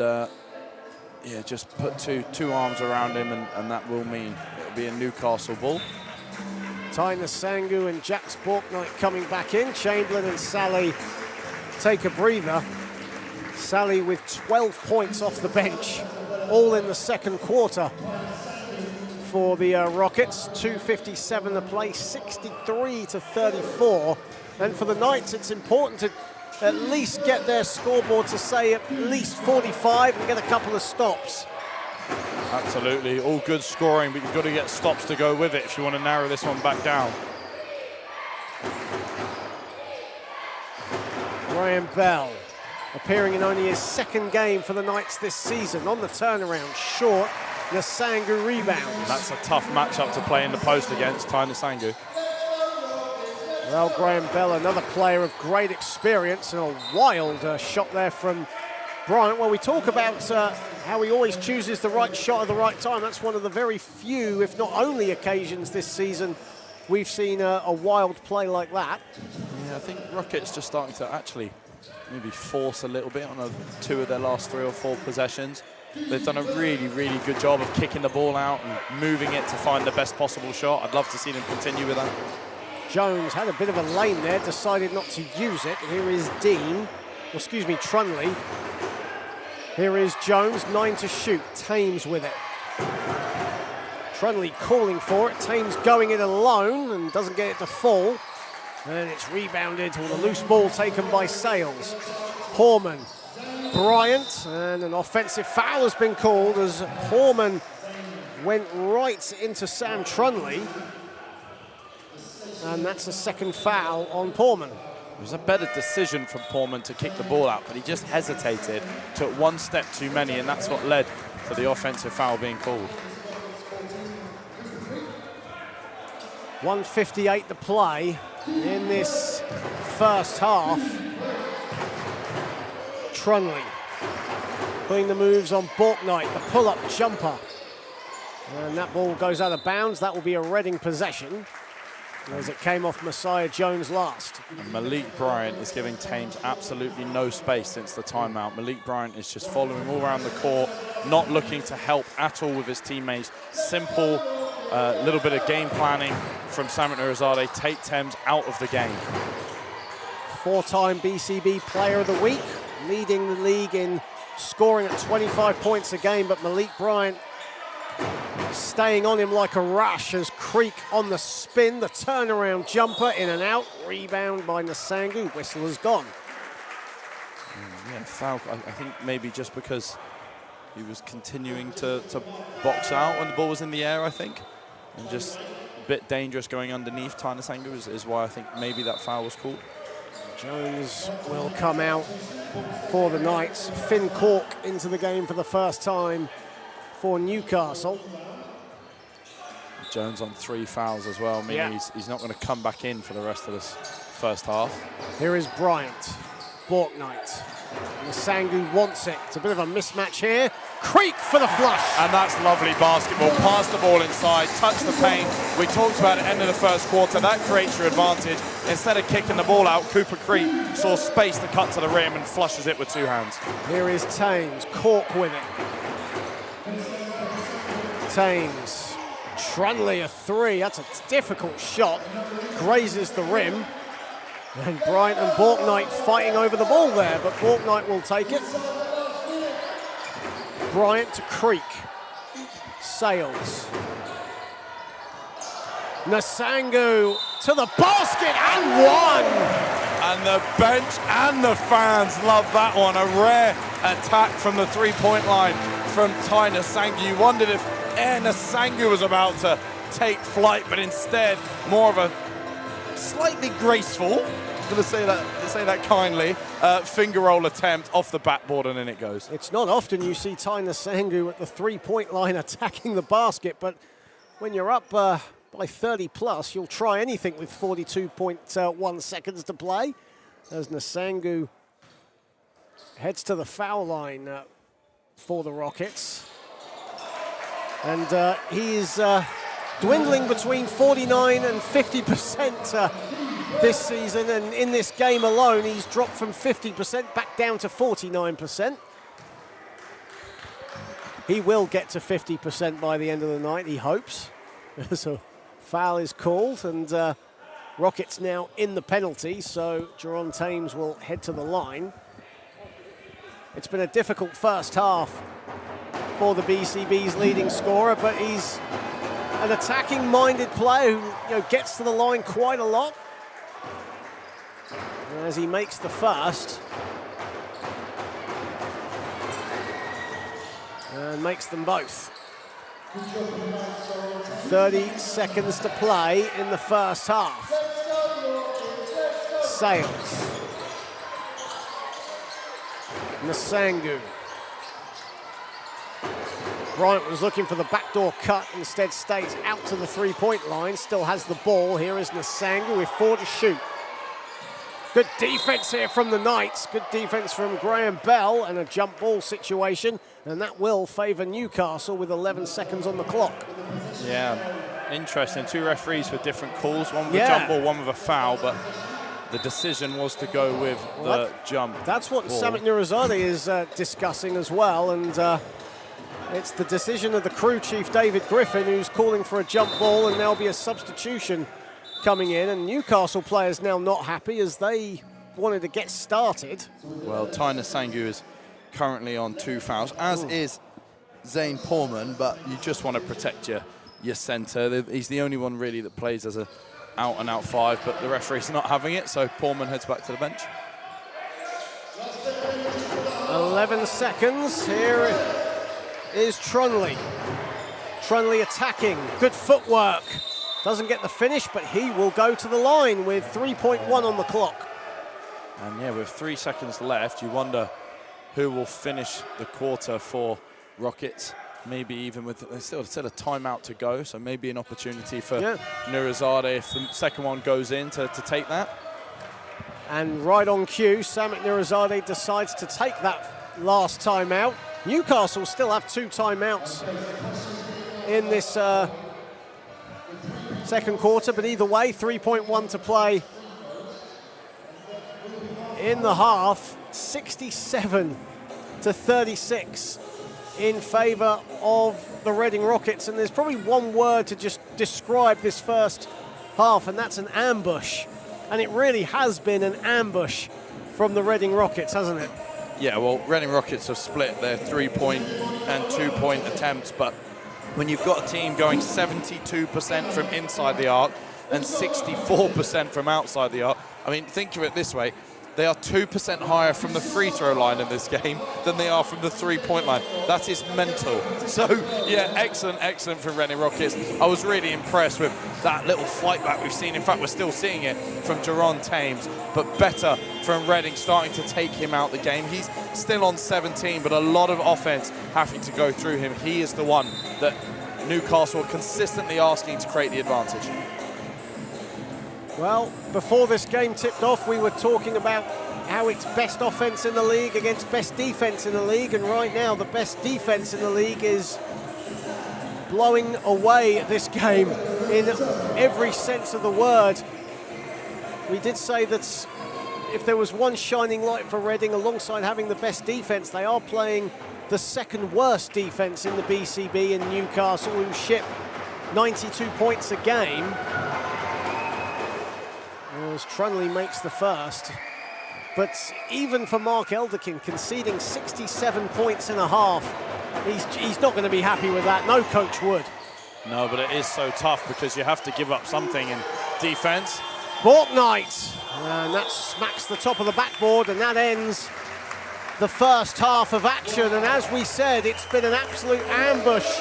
S4: yeah, just put two arms around him, and that will mean it'll be a Newcastle ball.
S3: Tyner Sangu and Jax Borknight coming back in. Chamberlain and Sally take a breather. Sally with 12 points off the bench, all in the second quarter for the Rockets. 2:57 to play, 63-34. And for the Knights, it's important to at least get their scoreboard to say at least 45 and get a couple of stops.
S4: Absolutely, all good scoring, but you've got to get stops to go with it if you want to narrow this one back down.
S3: Ryan Bell, appearing in only his second game for the Knights this season, on the turnaround, short. Nasangu rebounds.
S4: That's a tough matchup to play in the post against Tyner Sangu.
S3: Well, Graham Bell, another player of great experience, and a wild shot there from Bryant. Well, we talk about how he always chooses the right shot at the right time. That's one of the very few, if not only, occasions this season we've seen a wild play like that.
S4: Yeah, I think Rockets just starting to actually maybe force a little bit on two of their last 3 or 4 possessions. They've done a really, really good job of kicking the ball out and moving it to find the best possible shot. I'd love to see them continue with that.
S3: Jones had a bit of a lane there, decided not to use it. Here is Dean, or excuse me, Trunley. Here is Jones, 9 to shoot, Thames with it. Trunley calling for it, Thames going it alone and doesn't get it to fall. And it's rebounded, or the loose ball taken by Sales. Horman, Bryant, and an offensive foul has been called as Horman went right into Sam Trunley. And that's a second foul on Porman.
S4: It was a better decision from Porman to kick the ball out, but he just hesitated, took one step too many, and that's what led to the offensive foul being called.
S3: 1:58 to play in this first half. Trunley putting the moves on Borknight, the pull-up jumper. And that ball goes out of bounds. That will be a Reading possession, as it came off Messiah Jones last.
S4: And Malik Bryant is giving Thames absolutely no space since the timeout. Malik Bryant is just following all around the court, not looking to help at all with his teammates. Simple, little bit of game planning from Samit Nurizadeh, take Thames out of the game.
S3: Four-time BCB Player of the Week, leading the league in scoring at 25 points a game, but Malik Bryant staying on him like a rush as Creek on the spin, the turnaround jumper, in and out, rebound by Nasangu, whistle has gone.
S4: Yeah, foul, I think maybe just because he was continuing to box out when the ball was in the air, I think, and just a bit dangerous going underneath Ty Nasangu is why I think maybe that foul was called.
S3: Jones will come out for the Knights. Finn Cork into the game for the first time for Newcastle.
S4: Jones on 3 fouls as well, meaning he's not going to come back in for the rest of this first half.
S3: Here is Bryant, Borknight. Nasangu wants it. It's a bit of a mismatch here. Creek for the flush.
S4: And that's lovely basketball. Pass the ball inside, touch the paint. We talked about it at the end of the first quarter. That creates your advantage. Instead of kicking the ball out, Cooper Creek saw space to cut to the rim and flushes it with 2 hands.
S3: Here is Thames, Cork with it. Thames. Trunley a 3, that's a difficult shot. Grazes the rim. And Bryant and Borknight fighting over the ball there, but Borknight will take it. Bryant to Creek. Sales. Nasangu to the basket and one!
S4: And the bench and the fans love that one. A rare attack from the 3-point line from Ty Nasangu. You wondered if Nasangu was about to take flight, but instead more of a slightly graceful, I'm going to say that kindly, finger roll attempt off the backboard, and in it goes.
S3: It's not often you see Ty Nasangu at the 3-point line attacking the basket, but when you're up by 30 plus, you'll try anything with 42.1 seconds to play, as Nasangu heads to the foul line for the Rockets. And he is dwindling between 49 and 50% this season, and in this game alone he's dropped from 50% back down to 49%. He will get to 50% by the end of the night, he hopes. So foul is called, and Rockets now in the penalty, so Jerron Thames will head to the line. It's been a difficult first half for the BCB's leading scorer, but he's an attacking-minded player who gets to the line quite a lot. As he makes the first. And makes them both. 30 seconds to play in the first half. Sales. Nasangu. Bryant was looking for the backdoor cut, instead stays out to the 3-point line, still has the ball. Here is Nasangu with 4 to shoot. Good defense here from the Knights. Good defense from Graham Bell, and a jump ball situation, and that will favor Newcastle with 11 seconds on the clock.
S4: Yeah, interesting. 2 referees with different calls, one with a jump ball, one with a foul, but the decision was to go with the jump.
S3: That's what
S4: ball.
S3: Samit Nurizadeh is discussing as well, and it's the decision of the crew chief, David Griffin, who's calling for a jump ball, and there'll be a substitution coming in, and Newcastle players now not happy as they wanted to get started.
S4: Well, Ty Nasangu is currently on 2 fouls, as is Zane Porman, but you just want to protect your centre. He's the only one really that plays as a out-and-out 5, but the referee's not having it, so Pullman heads back to the bench.
S3: 11 seconds. Here is Trunley. Trunley attacking. Good footwork. Doesn't get the finish, but he will go to the line with 3.1 on the clock.
S4: And yeah, with 3 seconds left, you wonder who will finish the quarter for Rockets. Maybe even with still a timeout to go, so maybe an opportunity for Nurizade if the second one goes in to take that.
S3: And right on cue, Samik Nurizade decides to take that last timeout. Newcastle still have 2 timeouts in this second quarter, but either way, 3.1 to play in the half. 67-36 in favour of the Reading Rockets, and there's probably one word to just describe this first half, and that's an ambush. And it really has been an ambush from the Reading Rockets, hasn't it?
S4: Yeah, well, Reading Rockets have split their 3-point and 2-point attempts, but when you've got a team going 72% from inside the arc and 64% from outside the arc, I mean, think of it this way. They are 2% higher from the free throw line in this game than they are from the 3-point line. That is mental. So, yeah, excellent from Reading Rockets. I was really impressed with that little fight back we've seen. In fact, we're still seeing it from Jerron Thames, but better from Reading starting to take him out the game. He's still on 17, but a lot of offense having to go through him. He is the one that Newcastle are consistently asking to create the advantage.
S3: Well, before this game tipped off, we were talking about how it's best offense in the league against best defense in the league, and right now the best defense in the league is blowing away this game in every sense of the word. We did say that if there was one shining light for Reading alongside having the best defense, they are playing the second worst defense in the BCB in Newcastle, who ship 92 points a game. As Trunley makes the first. But even for Mark Elderkin, conceding 67 points in a half, he's not going to be happy with that. No coach would.
S4: No, but it is so tough because you have to give up something in defense.
S3: Borknight, and that smacks the top of the backboard, and that ends the first half of action. And as we said, it's been an absolute ambush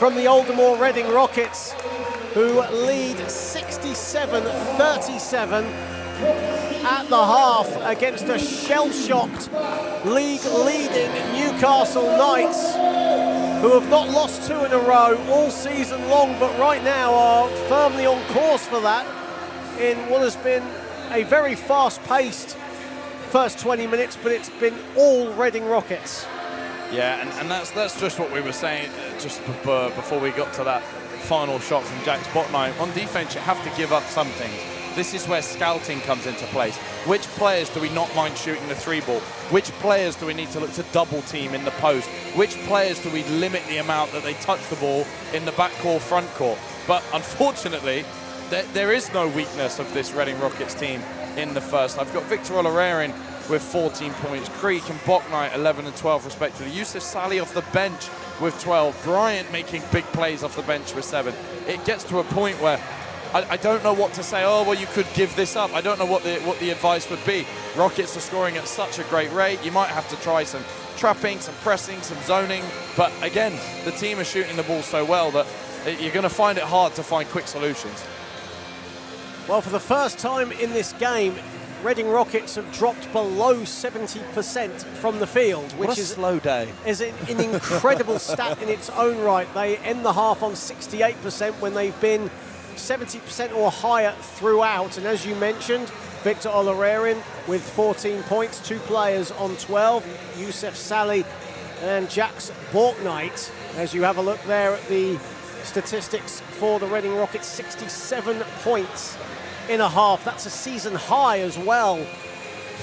S3: from the Aldermore Reading Rockets, who lead 67-37 at the half against a shell-shocked, league-leading Newcastle Knights, who have not lost 2 in a row all season long, but right now are firmly on course for that in what has been a very fast-paced first 20 minutes, but it's been all Reading Rockets.
S4: Yeah, and that's just what we were saying just before we got to that final shot from Jack's Botnight. On defense, you have to give up something. This is where scouting comes into place. Which players do we not mind shooting the 3-ball? Which players do we need to look to double team in the post? Which players do we limit the amount that they touch the ball in the backcourt, front court? But unfortunately, there is no weakness of this Reading Rockets team in the first. I've got Victor Olarerin with 14 points, Creek and Boknight 11 and 12 respectively. Yusuf Sally off the bench with 12. Bryant making big plays off the bench with 7. It gets to a point where I don't know what to say. Oh, well, you could give this up. I don't know what the advice would be. Rockets are scoring at such a great rate. You might have to try some trapping, some pressing, some zoning. But again, the team is shooting the ball so well that you're going to find it hard to find quick solutions.
S3: Well, for the first time in this game, Reading Rockets have dropped below 70% from the field, which is
S4: slow day.
S3: Is an incredible stat in its own right. They end the half on 68% when they've been 70% or higher throughout. And as you mentioned, Victor Olarerin with 14 points, 2 players on 12, Yusuf Sally and Jax Borknight. As you have a look there at the statistics for the Reading Rockets, 67 points in a half. That's a season high as well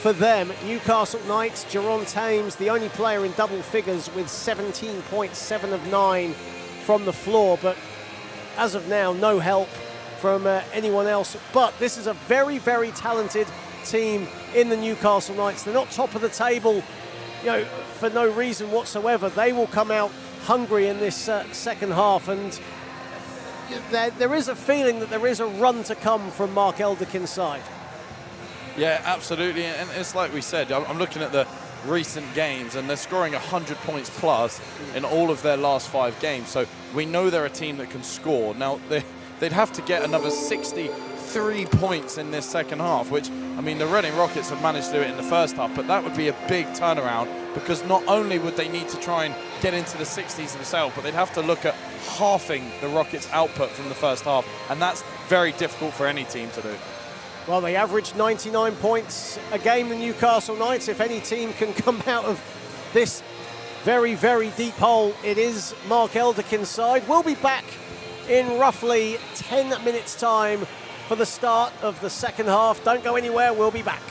S3: for them. Newcastle Knights, Jerron Thames, the only player in double figures with 17 points, 7 of 9 from the floor. But as of now, no help from anyone else. But this is a very, very talented team in the Newcastle Knights. They're not top of the table, for no reason whatsoever. They will come out hungry in this second half. And there is a feeling that there is a run to come from Mark Elderkin's side.
S4: Yeah, absolutely. And it's like we said, I'm looking at the recent games, and they're scoring 100 points plus in all of their last 5 games. So we know they're a team that can score. Now, they'd have to get another 63 points in this second half, which, I mean, the Reading Rockets have managed to do it in the first half, but that would be a big turnaround, because not only would they need to try and get into the 60s themselves, but they'd have to look at halving the Rockets' output from the first half, and that's very difficult for any team to do.
S3: Well, they averaged 99 points a game, the Newcastle Knights. If any team can come out of this very, very deep hole, it is Mark Elderkin's side. We'll be back in roughly 10 minutes' time for the start of the second half. Don't go anywhere, we'll be back.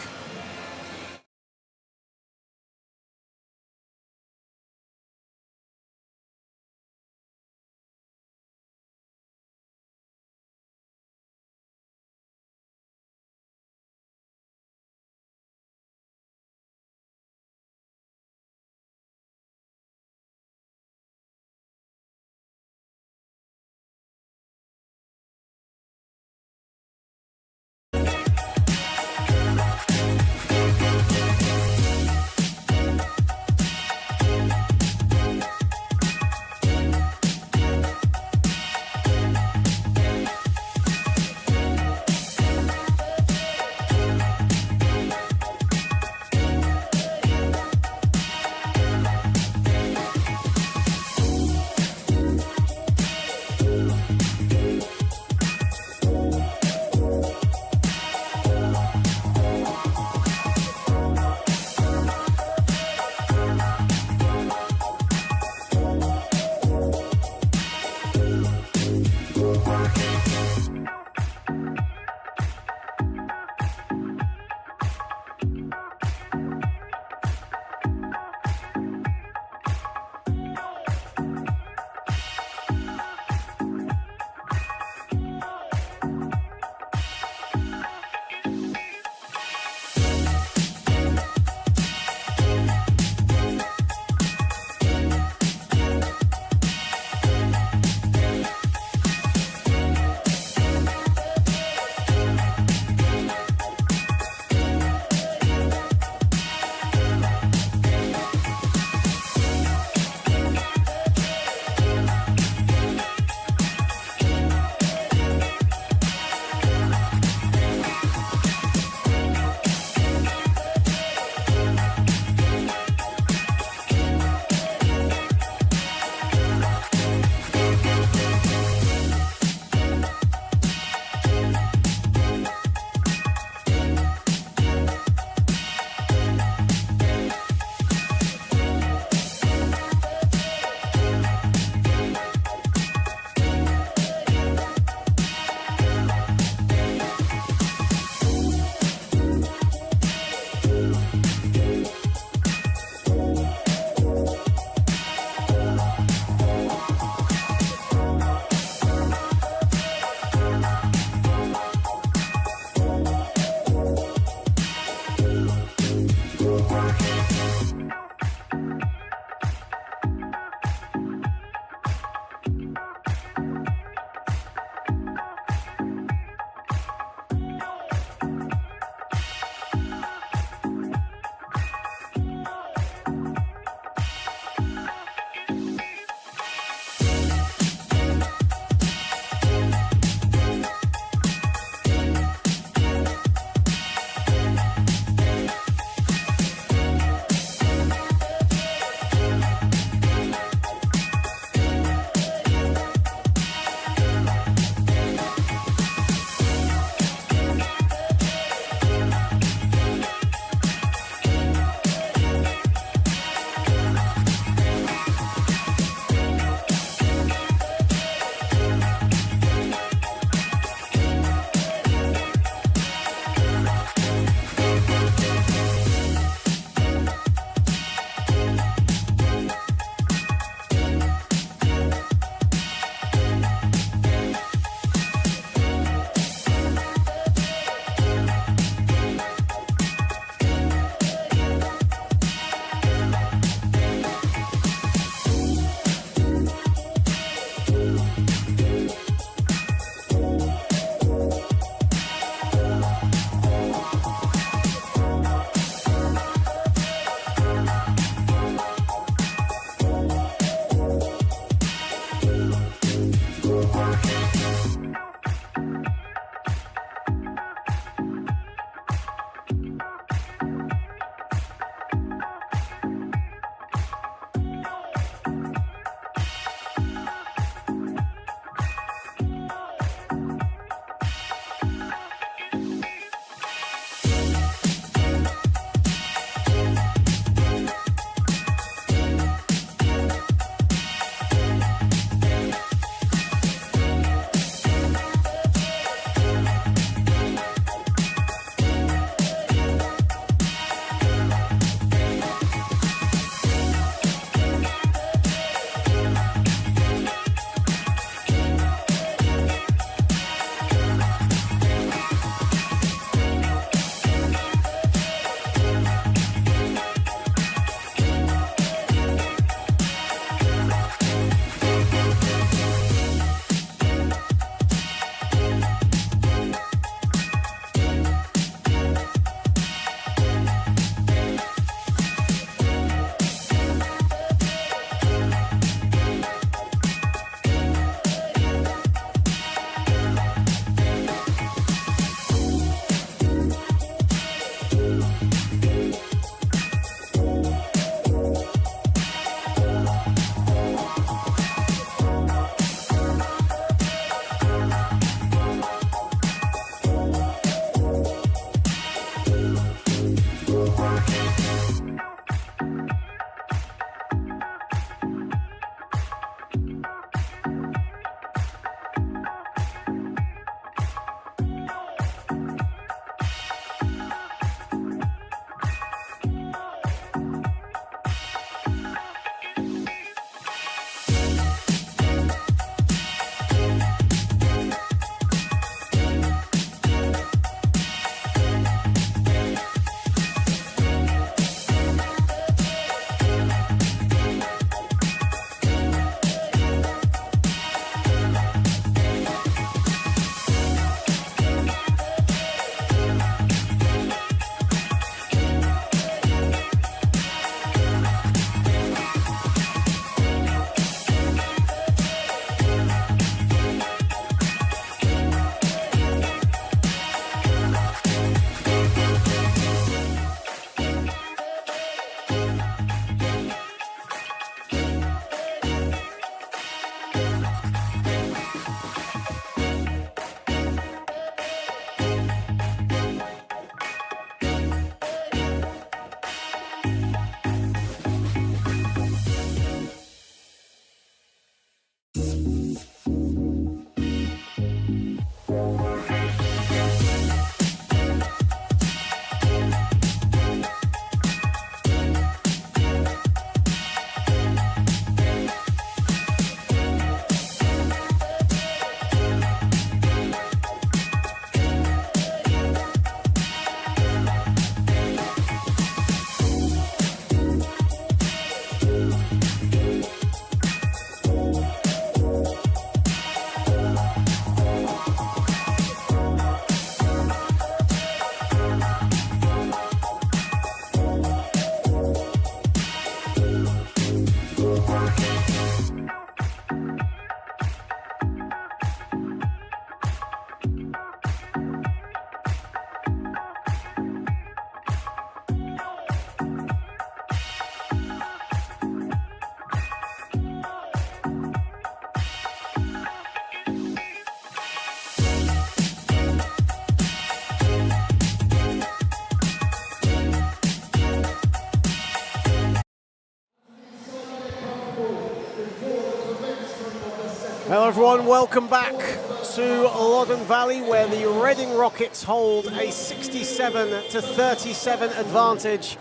S3: everyone, welcome back to Loddon Valley, where the Reading Rockets hold a 67-37 advantage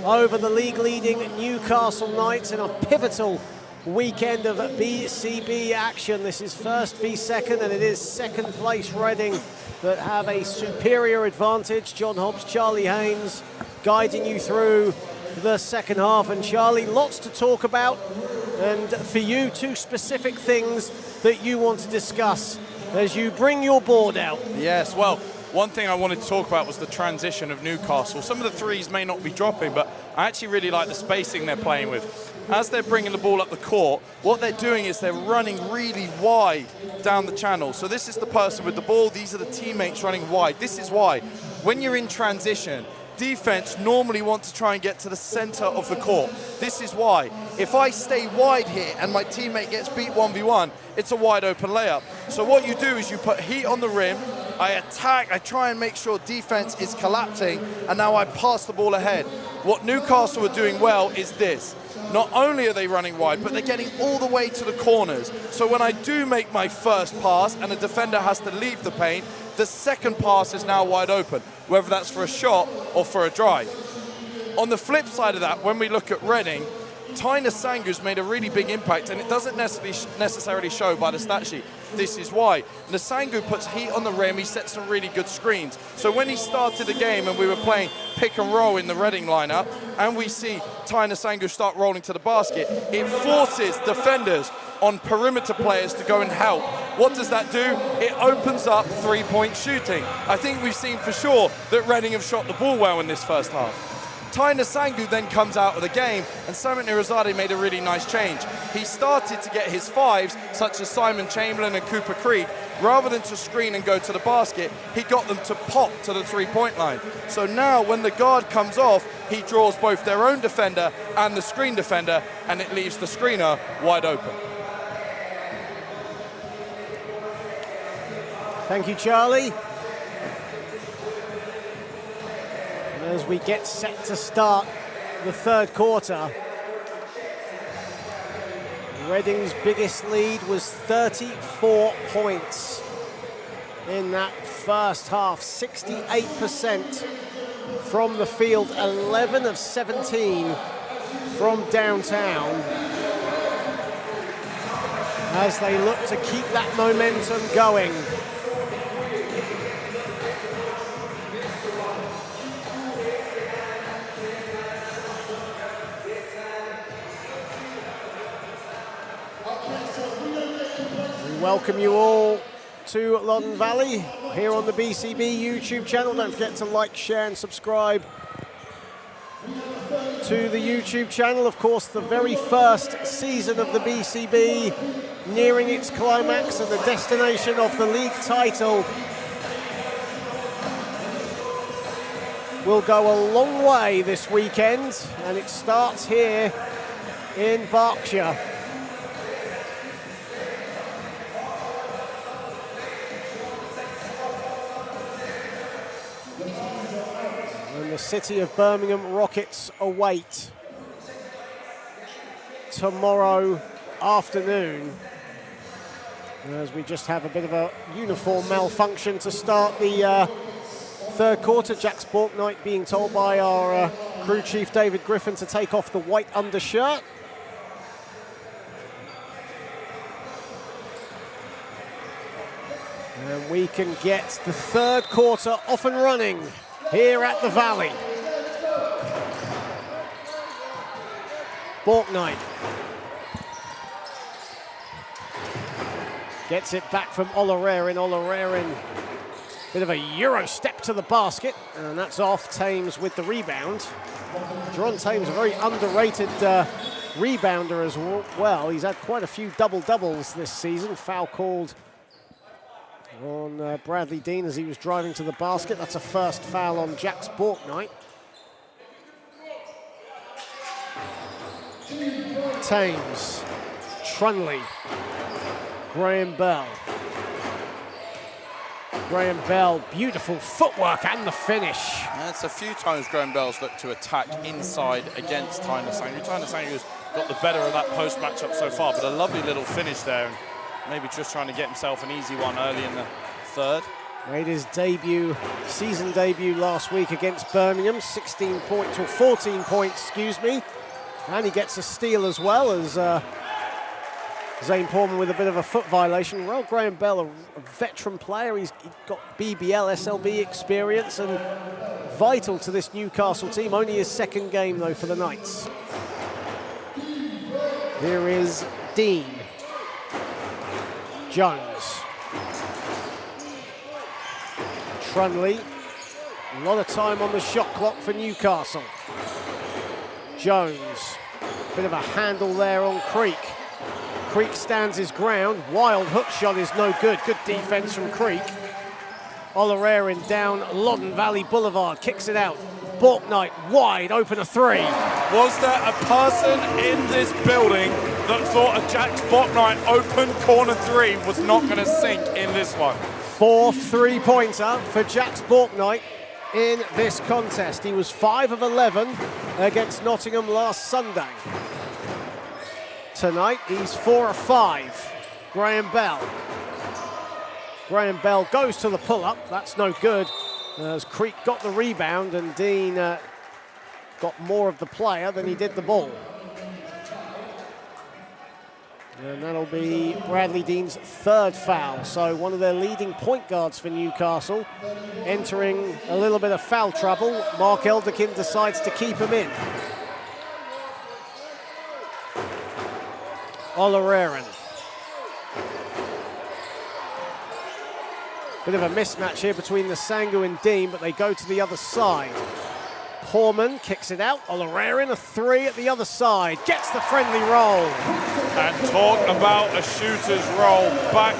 S3: over the league-leading Newcastle Knights in a pivotal weekend of BCB action. This is first v second, and it is second place Reading that have a superior advantage. John Hobbs, Charlie Haynes guiding you through the second half. And Charlie, lots to talk about, and for you, two specific things that you want to discuss as you bring your board out.
S4: Yes, well, one thing I wanted to talk about was the transition of Newcastle. Some of the threes may not be dropping, but I actually really like the spacing they're playing with. As they're bringing the ball up the court, what they're doing is they're running really wide down the channel. So this is the person with the ball, these are the teammates running wide. This is why, when you're in transition, defense normally want to try and get to the center of the court. This is why. If I stay wide here and my teammate gets beat 1v1, it's a wide open layup. So what you do is you put heat on the rim, I attack, I try and make sure defense is collapsing, and now I pass the ball ahead. What Newcastle are doing well is this. Not only are they running wide, but they're getting all the way to the corners. So when I do make my first pass and a defender has to leave the paint, the second pass is now wide open, whether that's for a shot or for a drive. On the flip side of that, when we look at Reading, Tyner Sangu's made a really big impact, and it doesn't necessarily show by the stat sheet. This is why. Nsangu puts heat on the rim, he sets some really good screens. So when he started the game and we were playing pick and roll in the Reading lineup, and we see Tyner Sangu start rolling to the basket, it forces defenders on perimeter players to go and help. What does that do? It opens up three-point shooting. I think we've seen for sure that Reading have shot the ball well in this first half. Tyner Sangu then comes out of the game, and Samit Nirazade made a really nice change. He started to get his fives, such as Simon Chamberlain and Cooper Creek. Rather than to screen and go to the basket, he got them to pop to the three-point line. So now when the guard comes off, he draws both their own defender and the screen defender, and it leaves the screener wide open.
S3: Thank you, Charlie. As we get set to start the third quarter, Reading's biggest lead was 34 points in that first half, 68% from the field, 11 of 17 from downtown, as they look to keep that momentum going. Welcome you all to Loddon Valley here on the BCB YouTube channel. Don't forget to like, share and subscribe to the YouTube channel. Of course, the very first season of the BCB nearing its climax, and the destination of the league title will go a long way this weekend, and it starts here in Berkshire. The City of Birmingham Rockets await tomorrow afternoon, as we just have a bit of a uniform malfunction to start the third quarter. Jack Sporknight being told by our crew chief David Griffin to take off the white undershirt. And we can get the third quarter off and running here at the Valley. Borknight gets it back from Olarerin. Olarerin, bit of a Euro step to the basket, and that's off. Thames with the rebound. Jerron Thames, a very underrated rebounder as well. He's had quite a few double-doubles this season. Foul called on Bradley Dean as he was driving to the basket. That's a first foul on Jack Borknight. Thames, Trunley, Graham Bell. Graham Bell, beautiful footwork and the finish.
S4: That's a few times Graham Bell's looked to attack inside against Tyner Sangu. Tyner Sangu's got the better of that post matchup so far, but a lovely little finish there. And maybe just trying to get himself an easy one early in the third.
S3: Made his debut, season debut last week against Birmingham, 16 points, or 14 points, excuse me. And he gets a steal as well as Zane Porman with a bit of a foot violation. Well, Graham Bell, a veteran player, he's got BBL, SLB experience and vital to this Newcastle team. Only his second game though for the Knights. Here is Dean. Jones. Trunley. A lot of time on the shot clock for Newcastle. Jones. Bit of a handle there on Creek. Creek stands his ground. Wild hook shot is no good. Good defense from Creek. Olarerin down Loddon Valley Boulevard. Kicks it out. Borknight wide open a three.
S4: Was there a person in this building that thought a Jax Borknight open corner three was not going to sink in this one?
S3: Fourth three-pointer for Jax Borknight in this contest. He was 5 of 11 against Nottingham last Sunday. Tonight, he's 4 of 5. Graham Bell. Graham Bell goes to the pull-up. That's no good. As Creek got the rebound and Dean got more of the player than he did the ball. And that'll be Bradley Dean's third foul. So one of their leading point guards for Newcastle entering a little bit of foul trouble. Mark Elderkin decides to keep him in. Olarerin. Bit of a mismatch here between the Sangu and Dean, but they go to the other side. Porman kicks it out. Olarerin, a three at the other side. Gets the friendly roll.
S4: And talk about a shooter's roll. Back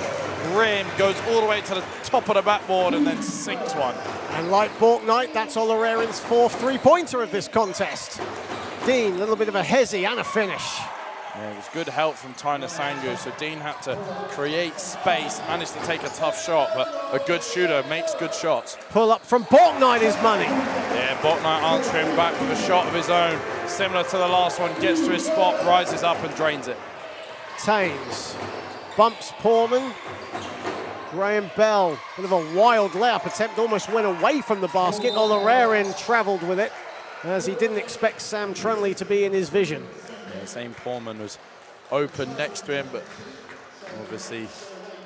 S4: rim, goes all the way to the top of the backboard and then sinks one.
S3: And like Borknight, that's Olarerin's fourth three-pointer of this contest. Dean, a little bit of a hezzy and a finish.
S4: Yeah, it was good help from Tyner Sangu, so Dean had to create space, managed to take a tough shot, but a good shooter makes good shots.
S3: Pull up from Borknight is money.
S4: Yeah, Borknight answering back with a shot of his own, similar to the last one, gets to his spot, rises up and drains it.
S3: Thames bumps Porman. Graham Bell, bit of a wild layup attempt, almost went away from the basket. Olarerin travelled with it, as he didn't expect Sam Trunley to be in his vision.
S4: Yeah, Zane Porman was open next to him, but obviously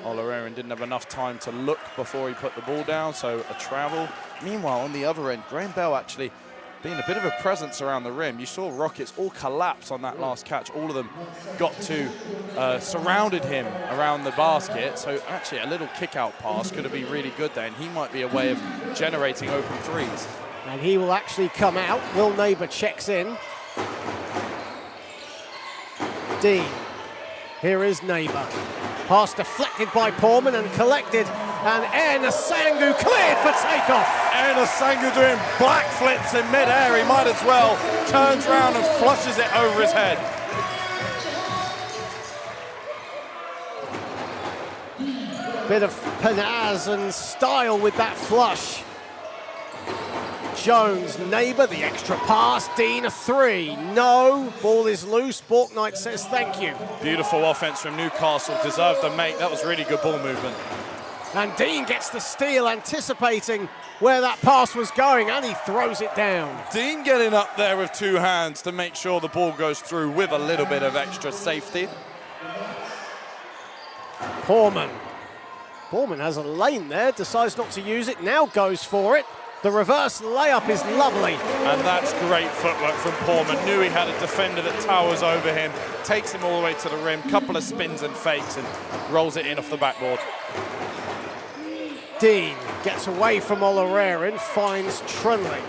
S4: Olarerin didn't have enough time to look before he put the ball down, so a travel. Meanwhile, on the other end, Graham Bell actually being a bit of a presence around the rim. You saw Rockets all collapse on that last catch. All of them got to, surrounded him around the basket, so actually a little kick-out pass could have been really good there, and he might be a way of generating open threes.
S3: And he will actually come out. Will Neighbour checks in. Dean. Here is Neighbour. Pass deflected by Porman and collected. And Air Nasangu cleared for takeoff.
S4: Air Nasangu doing black flips in mid-air. He might as well. Turns around and flushes it over his head.
S3: Bit of panache and style with that flush. Jones, Neighbour, the extra pass. Dean, a three. No, ball is loose. Borknight says thank you.
S4: Beautiful offense from Newcastle. Deserved the make. That was really good ball movement.
S3: And Dean gets the steal, anticipating where that pass was going, and he throws it down.
S4: Dean getting up there with two hands to make sure the ball goes through with a little bit of extra safety.
S3: Porman. Porman has a lane there, decides not to use it, now goes for it. The reverse layup is lovely.
S4: And that's great footwork from Porman. Knew he had a defender that towers over him, takes him all the way to the rim, couple of spins and fakes, and rolls it in off the backboard.
S3: Dean gets away from Olarerin, finds Trunley.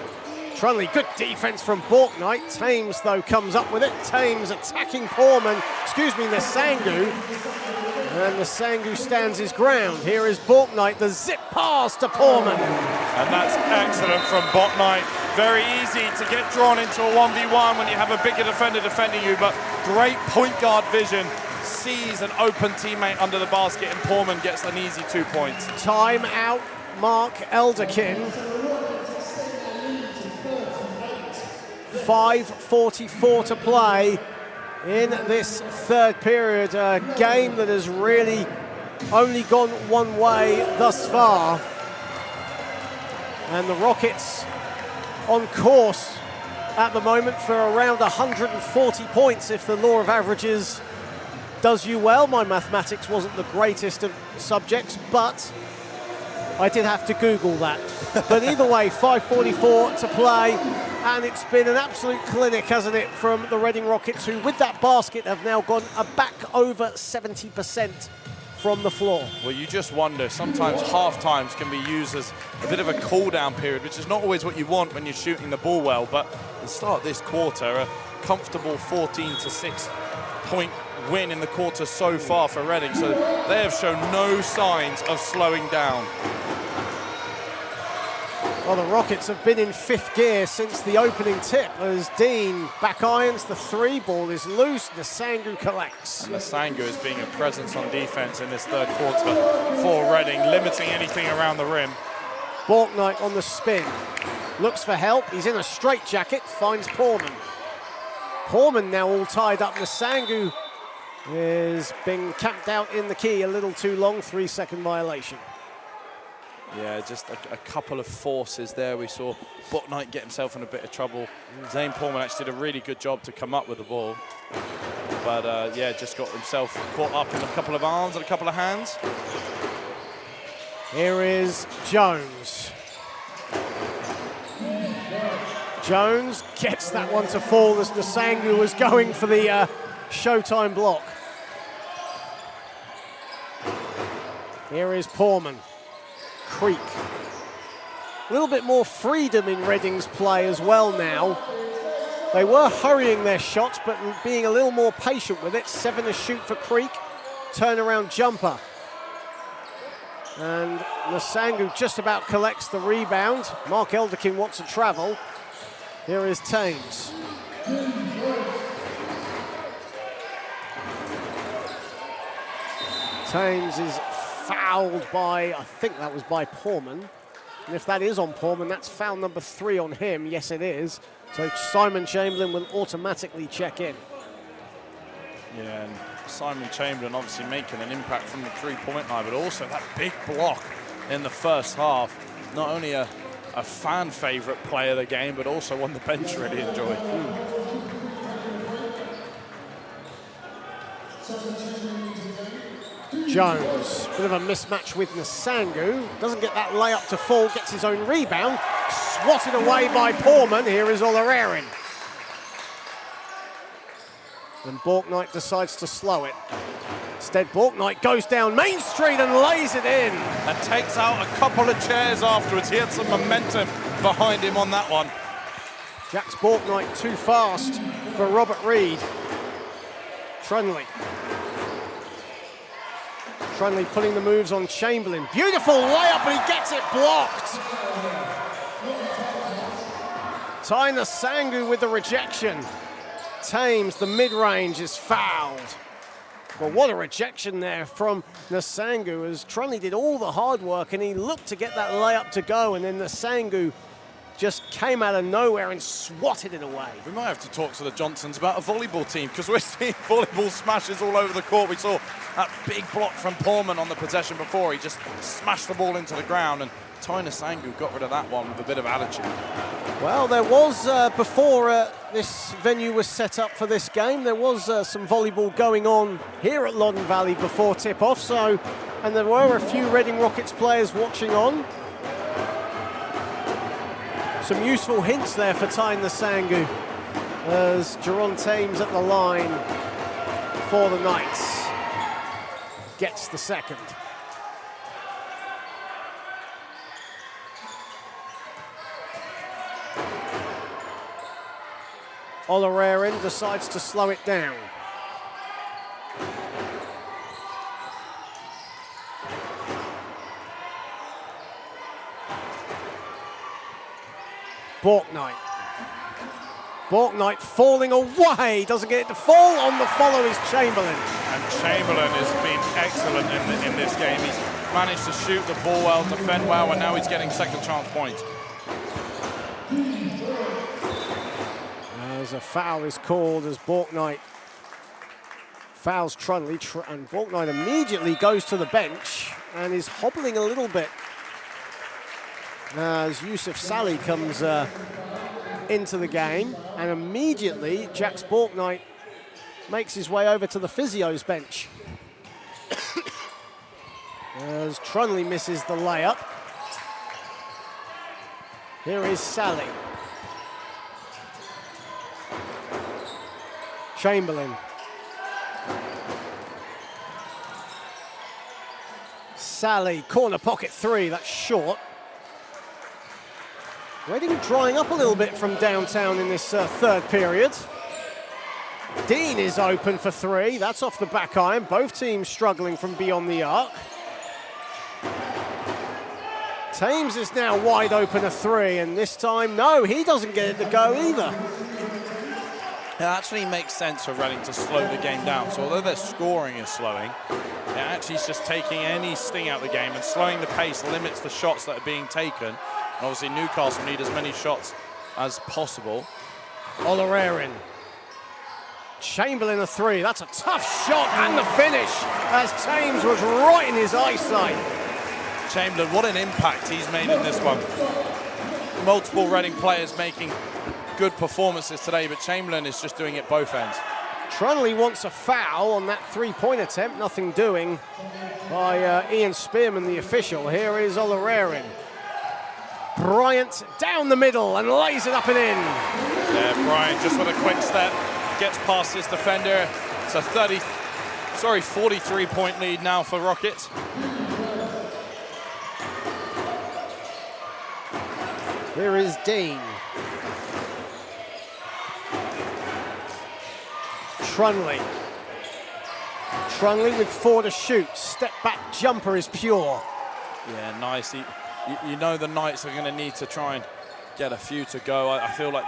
S3: Trunley, good defense from Borknight. Thames, though, comes up with it. Thames attacking Porman, Nasangu. And Nasangu stands his ground. Here is Borknight, the zip pass to Porman.
S4: And that's excellent from Borknight. Very easy to get drawn into a 1v1 when you have a bigger defender defending you, but great point guard vision. Sees an open teammate under the basket, and Porman gets an easy 2 points.
S3: Time out, Mark Elderkin. 5:44 to play in this third period, a game that has really only gone one way thus far. And the Rockets on course at the moment for around 140 points if the law of averages does you well. My mathematics wasn't the greatest of subjects, but I did have to Google that. But either way, 5:44 to play, and it's been an absolute clinic, hasn't it, from the Reading Rockets, who with that basket have now gone back over 70% from the floor.
S4: Well, you just wonder, sometimes half times can be used as a bit of a cool down period, which is not always what you want when you're shooting the ball well, but at the start of this quarter, a comfortable 14-6 point win in the quarter so far for Reading, so they have shown no signs of slowing down.
S3: Well, the Rockets have been in fifth gear since the opening tip as Dean back irons the three, ball is loose, Nsangu collects.
S4: And Nsangu is being a presence on defense in this third quarter for Reading, limiting anything around the rim.
S3: Borknight on the spin, looks for help, he's in a straitjacket, finds Porman. Porman now all tied up, Nsangu is being camped out in the key a little too long, 3-second violation.
S4: Yeah, just a couple of forces there. We saw Borknight get himself in a bit of trouble. Zane Porman actually did a really good job to come up with the ball. But yeah, just got himself caught up in a couple of arms and a couple of hands.
S3: Here is Jones. Jones gets that one to fall as Nsangu was going for the Showtime block. Here is Porman. Creek. A little bit more freedom in Reading's play as well now. They were hurrying their shots, but being a little more patient with it. 7 to shoot for Creek. Turnaround jumper. And Nsangu just about collects the rebound. Mark Elderkin wants to travel. Here is Thames. Thames is fouled by, I think that was by Porman. And if that is on Porman, that's foul number 3 on him. Yes, it is. So Simon Chamberlain will automatically check in.
S4: Yeah, and Simon Chamberlain obviously making an impact from the three-point line, but also that big block in the first half. Not only a fan favourite play of the game, but also one the bench really enjoyed.
S3: Jones, bit of a mismatch with Nsangu. Doesn't get that layup to fall, gets his own rebound. Swatted away by Porman. Here is Olarerin. And Borknight decides to slow it. Instead, Borknight goes down Main Street and lays it in.
S4: And takes out a couple of chairs afterwards. He had some momentum behind him on that one.
S3: Jax Borknight too fast for Robert Reed. Trunley. Trunley putting the moves on Chamberlain. Beautiful layup, but he gets it blocked. Ty Nsangu with the rejection. Thames, the mid-range, is fouled. Well, what a rejection there from Nsangu as Trunley did all the hard work and he looked to get that layup to go, and then Nsangu just came out of nowhere and swatted it away.
S4: We might have to talk to the Johnsons about a volleyball team, because we're seeing volleyball smashes all over the court. We saw that big block from Porman on the possession before. He just smashed the ball into the ground, and Ty Nsangu got rid of that one with a bit of attitude.
S3: Well, there was, before this venue was set up for this game, there was some volleyball going on here at Loddon Valley before tip-off, so, and there were a few Reading Rockets players watching on. Some useful hints there for Ty Nsangu as Jerron Thames at the line for the Knights. Gets the second. Olarerin decides to slow it down. Borknight. Borknight falling away, doesn't get it to fall. On the follow is Chamberlain.
S4: And Chamberlain has been excellent in this game. He's managed to shoot the ball well, defend well, and now he's getting second chance points.
S3: As a foul is called as Borknight Fouls Trunley, and Borknight immediately goes to the bench and is hobbling a little bit as Yusuf Salih comes into the game, and immediately Jax Borknight makes his way over to the physio's bench as Trunley misses the layup. Here is Salih. Chamberlain. Salih, corner pocket three, that's short. Reading drying up a little bit from downtown in this third period. Dean is open for three, that's off the back iron. Both teams struggling from beyond the arc. Thames is now wide open a three, and this time, no, he doesn't get it to go either.
S4: It actually makes sense for Reading to slow the game down. So although their scoring is slowing, it actually is just taking any sting out of the game, and slowing the pace limits the shots that are being taken. And obviously Newcastle need as many shots as possible.
S3: Olarerin. Chamberlain a three, that's a tough shot, and the finish as Thames was right in his eyesight.
S4: Chamberlain, what an impact he's made in this one. Multiple Reading players making good performances today, but Chamberlain is just doing it both ends.
S3: Trunley wants a foul on that three-point attempt, nothing doing by Ian Spearman, the official. Here is Olarerin. Bryant down the middle and lays it up and in.
S4: Yeah, Bryant just with a quick step, gets past his defender. It's a 43-point lead now for Rockets.
S3: Here is Dean. Trunley. Trunley with 4 to shoot. Step back jumper is pure.
S4: Yeah, nice. You know the Knights are going to need to try and get a few to go. I feel like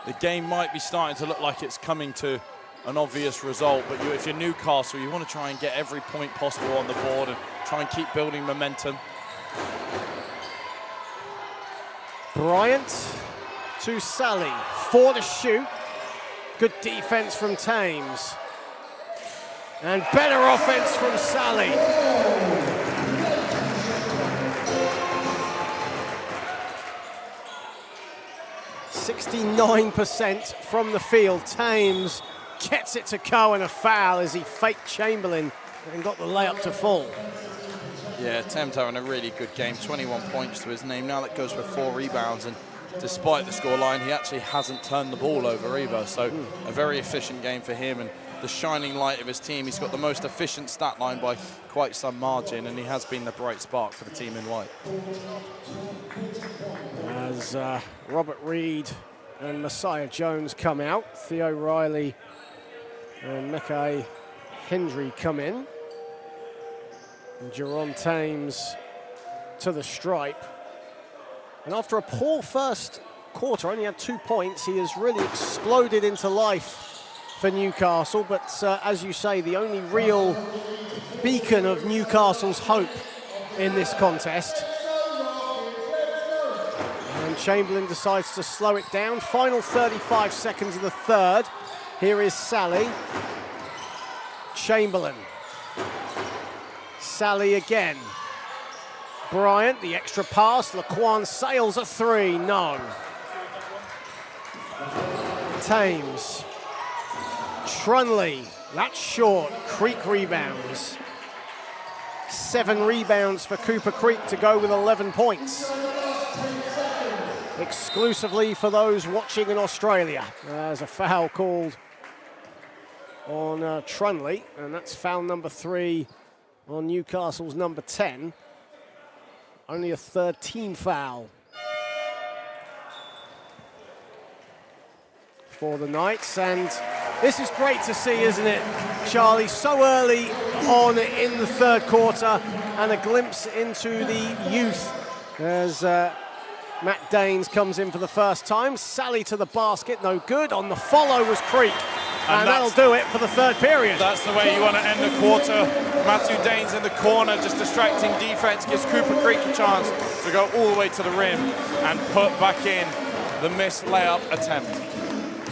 S4: the game might be starting to look like it's coming to an obvious result, but if you're Newcastle, you want to try and get every point possible on the board and try and keep building momentum.
S3: Bryant to Salih. 4 to shoot. Good defense from Thames. And better offense from Salih. "69% from the field." Thames gets it to Cohen, a foul as he faked Chamberlain and got the layup to fall.
S4: Yeah, Thames having a really good game. 21 points to his name. Now that goes with 4 rebounds, and despite the scoreline, he actually hasn't turned the ball over either. So a very efficient game for him, and the shining light of his team. He's got the most efficient stat line by quite some margin, and he has been the bright spark for the team in white.
S3: As Robert Reed and Messiah Jones come out, Theo Riley and Mekai Hendry come in. And Jerome Thames to the stripe. And after a poor first quarter, only had 2 points, he has really exploded into life for Newcastle. But as you say, the only real beacon of Newcastle's hope in this contest. And Chamberlain decides to slow it down. Final 35 seconds of the third. Here is Salih. Chamberlain. Salih again. Bryant, the extra pass. Laquan sails a three. No. Thames. Trunley. That's short. Creek rebounds. 7 rebounds for Cooper Creek to go with 11 points. Exclusively for those watching in Australia. There's a foul called on Trunley, and that's foul number 3 on Newcastle's number 10. Only a third team foul for the Knights, and this is great to see, isn't it, Charlie? So early on in the third quarter, and a glimpse into the youth as Matt Daines comes in for the first time. Salih to the basket, no good. On the follow was Creek. And that'll do it for the third period.
S4: That's the way you want to end the quarter. Matthew Daines in the corner, just distracting defense, gives Cooper Creek a chance to go all the way to the rim and put back in the missed layup attempt.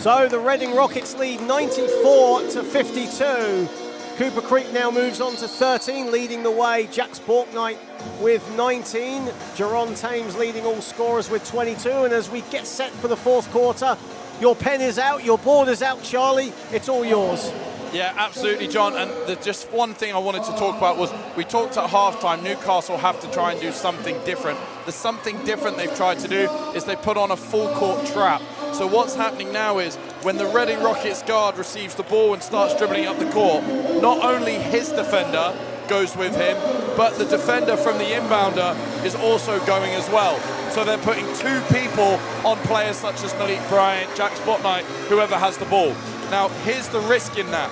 S3: So the Reading Rockets lead 94 to 52. Cooper Creek now moves on to 13, leading the way. Jack's Borknight with 19. Jerron Thames leading all scorers with 22. And as we get set for the fourth quarter, your pen is out, your board is out, Charlie. It's all yours.
S4: Yeah, absolutely, John. And just one thing I wanted to talk about was we talked at halftime, Newcastle have to try and do something different. The something different they've tried to do is they put on a full court trap. So what's happening now is when the Reading Rockets guard receives the ball and starts dribbling up the court, not only his defender goes with him, but the defender from the inbounder is also going as well. So they're putting two people on players such as Malik Bryant, Jack Spotnight, whoever has the ball. Now, here's the risk in that.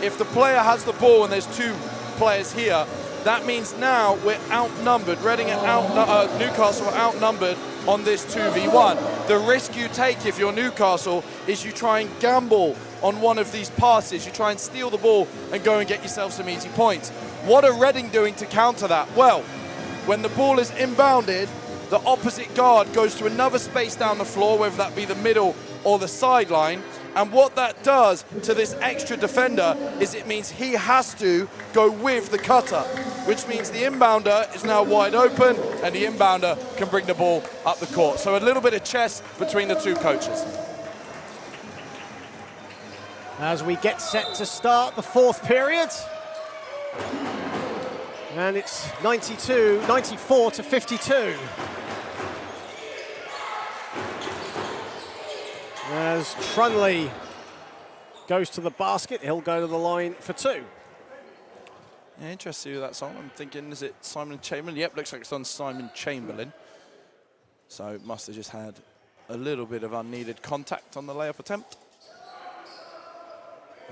S4: If the player has the ball and there's two players here, that means now we're outnumbered. Reading and Newcastle are outnumbered on this 2v1. The risk you take if you're Newcastle is you try and gamble on one of these passes. You try and steal the ball and go and get yourself some easy points. What are Reading doing to counter that? Well, when the ball is inbounded, the opposite guard goes to another space down the floor, whether that be the middle or the sideline. And what that does to this extra defender is it means he has to go with the cutter, which means the inbounder is now wide open and the inbounder can bring the ball up the court. So a little bit of chess between the two coaches.
S3: As we get set to start the fourth period. And it's 94 to 52. As Trunley goes to the basket, he'll go to the line for two.
S4: Yeah, interesting with that song. I'm thinking, is it Simon Chamberlain? Yep, looks like it's on Simon Chamberlain. So must have just had a little bit of unneeded contact on the layup attempt.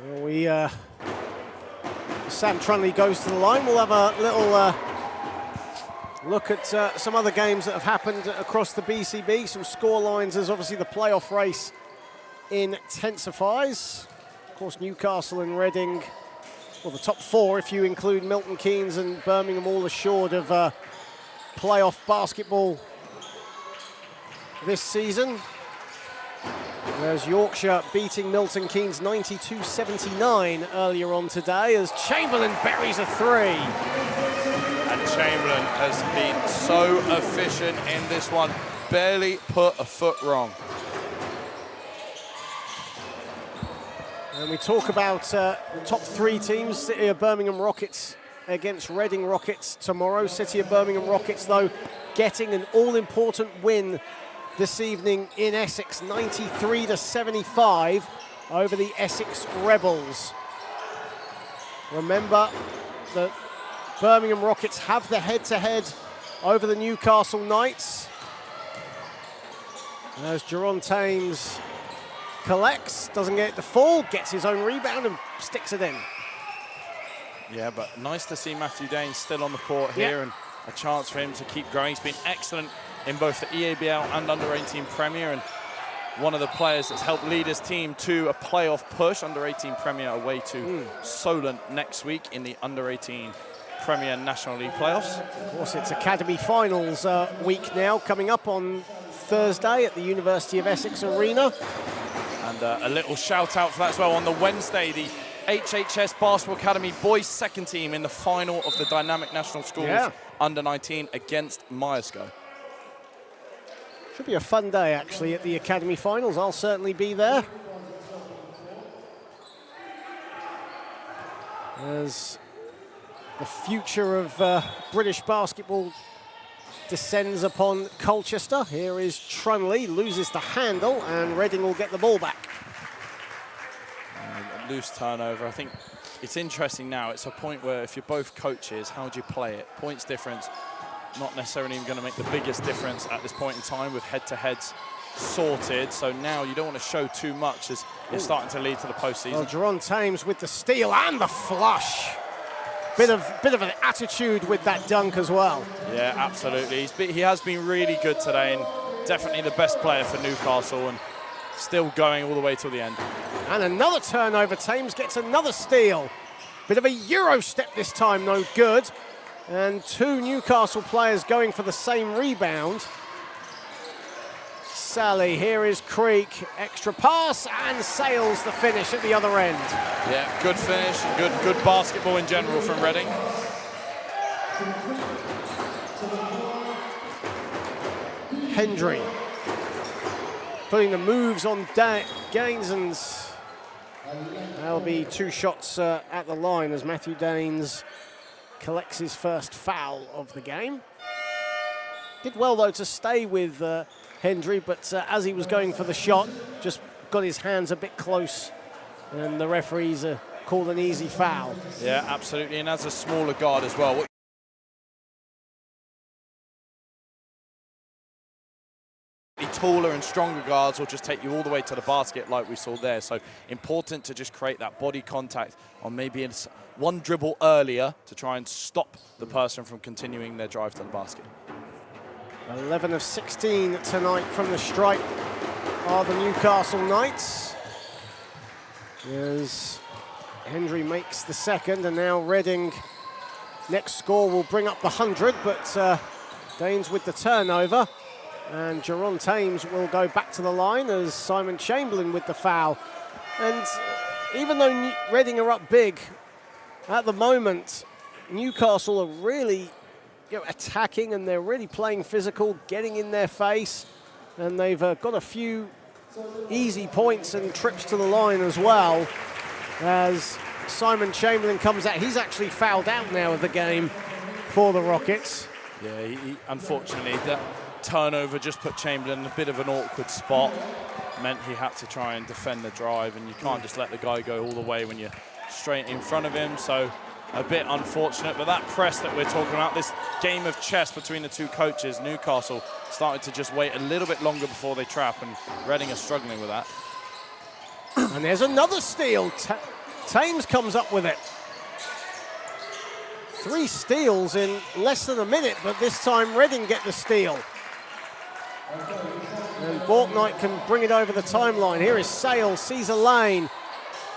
S3: Well, Sam Trunley goes to the line. We'll have a little look at some other games that have happened across the BCB. Some score lines as obviously the playoff race intensifies. Of course, Newcastle and Reading, well, the top four, if you include Milton Keynes and Birmingham, all assured of playoff basketball this season. There's Yorkshire beating Milton Keynes 92-79 earlier on today as Chamberlain buries a three.
S4: And Chamberlain has been so efficient in this one, barely put a foot wrong.
S3: And we talk about the top three teams, City of Birmingham Rockets against Reading Rockets tomorrow. City of Birmingham Rockets, though, getting an all-important win this evening in Essex, 93-75 over the Essex Rebels. Remember that Birmingham Rockets have the head-to-head over the Newcastle Knights. As Jerron Thames collects, doesn't get it to fall, gets his own rebound and sticks it in.
S4: Yeah, but nice to see Matthew Dane still on the court here and a chance for him to keep growing. He's been excellent in both the EABL and Under-18 Premier, and one of the players that's helped lead his team to a playoff push. Under-18 Premier away to Solent next week in the Under-18 Premier National League playoffs.
S3: Of course, it's Academy Finals week now, coming up on Thursday at the University of Essex Arena.
S4: And a little shout out for that as well. On the Wednesday, the HHS Basketball Academy boys second team in the final of the Dynamic National Schools Under-19 against Myerscough.
S3: Should be a fun day, actually, at the Academy Finals. I'll certainly be there. As the future of British basketball descends upon Colchester. Here is Trunley, loses the handle, and Reading will get the ball back.
S4: A loose turnover. I think it's interesting now. It's a point where if you're both coaches, how do you play it? Points difference, not necessarily even going to make the biggest difference at this point in time with head-to-heads sorted. So now you don't want to show too much as you're starting to lead to the postseason.
S3: Well, Jerron Thames with the steal and the flush. Bit of an attitude with that dunk as well.
S4: Yeah, absolutely. He has been really good today and definitely the best player for Newcastle and still going all the way till the end.
S3: And another turnover. Thames gets another steal. Bit of a Euro step this time, no good. And two Newcastle players going for the same rebound. Sally. Here is Creek. Extra pass and sails the finish at the other end.
S4: Yeah, good finish, good basketball in general from Reading.
S3: Hendry putting the moves on Gaines, and there'll be 2 shots at the line as Matthew Daines collects his first foul of the game. Did well though to stay with Hendry, but as he was going for the shot, just got his hands a bit close, and the referees called an easy foul.
S4: Yeah, absolutely, and as a smaller guard as well. Taller and stronger guards will just take you all the way to the basket like we saw there. So important to just create that body contact on maybe one dribble earlier to try and stop the person from continuing their drive to the basket.
S3: 11 of 16 tonight from the stripe are the Newcastle Knights. As Hendry makes the second, and now Reading next score will bring up the 100, but Daines with the turnover. And Jerron Thames will go back to the line as Simon Chamberlain with the foul. And even though Reading are up big, at the moment, Newcastle are really attacking, and they're really playing physical, getting in their face. And they've got a few easy points and trips to the line as well. As Simon Chamberlain comes out, he's actually fouled out now of the game for the Rockets.
S4: Yeah, unfortunately, that turnover just put Chamberlain in a bit of an awkward spot. Meant he had to try and defend the drive, and you can't just let the guy go all the way when you're straight in front of him. So a bit unfortunate, but that press that we're talking about, this game of chess between the 2 coaches, Newcastle started to just wait a little bit longer before they trap, and Reading are struggling with that.
S3: And there's another steal. Thames comes up with it. 3 steals in less than a minute, but this time Reading get the steal. And Borknight can bring it over the timeline. Here is Sale, sees a lane,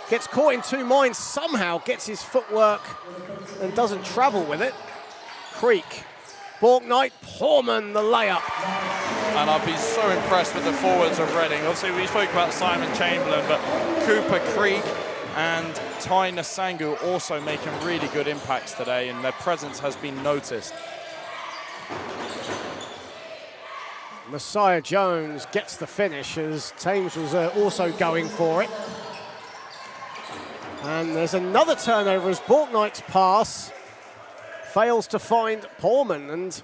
S3: gets caught in 2 minds, somehow gets his footwork and doesn't travel with it. Creek, Borknight, Porman, the layup.
S4: And I've been so impressed with the forwards of Reading. Obviously, we spoke about Simon Chamberlain, but Cooper, Creek, and Ty Nasangu also making really good impacts today, and their presence has been noticed.
S3: Messiah Jones gets the finish as Thames was also going for it. And there's another turnover as Borknight's pass fails to find Porman, and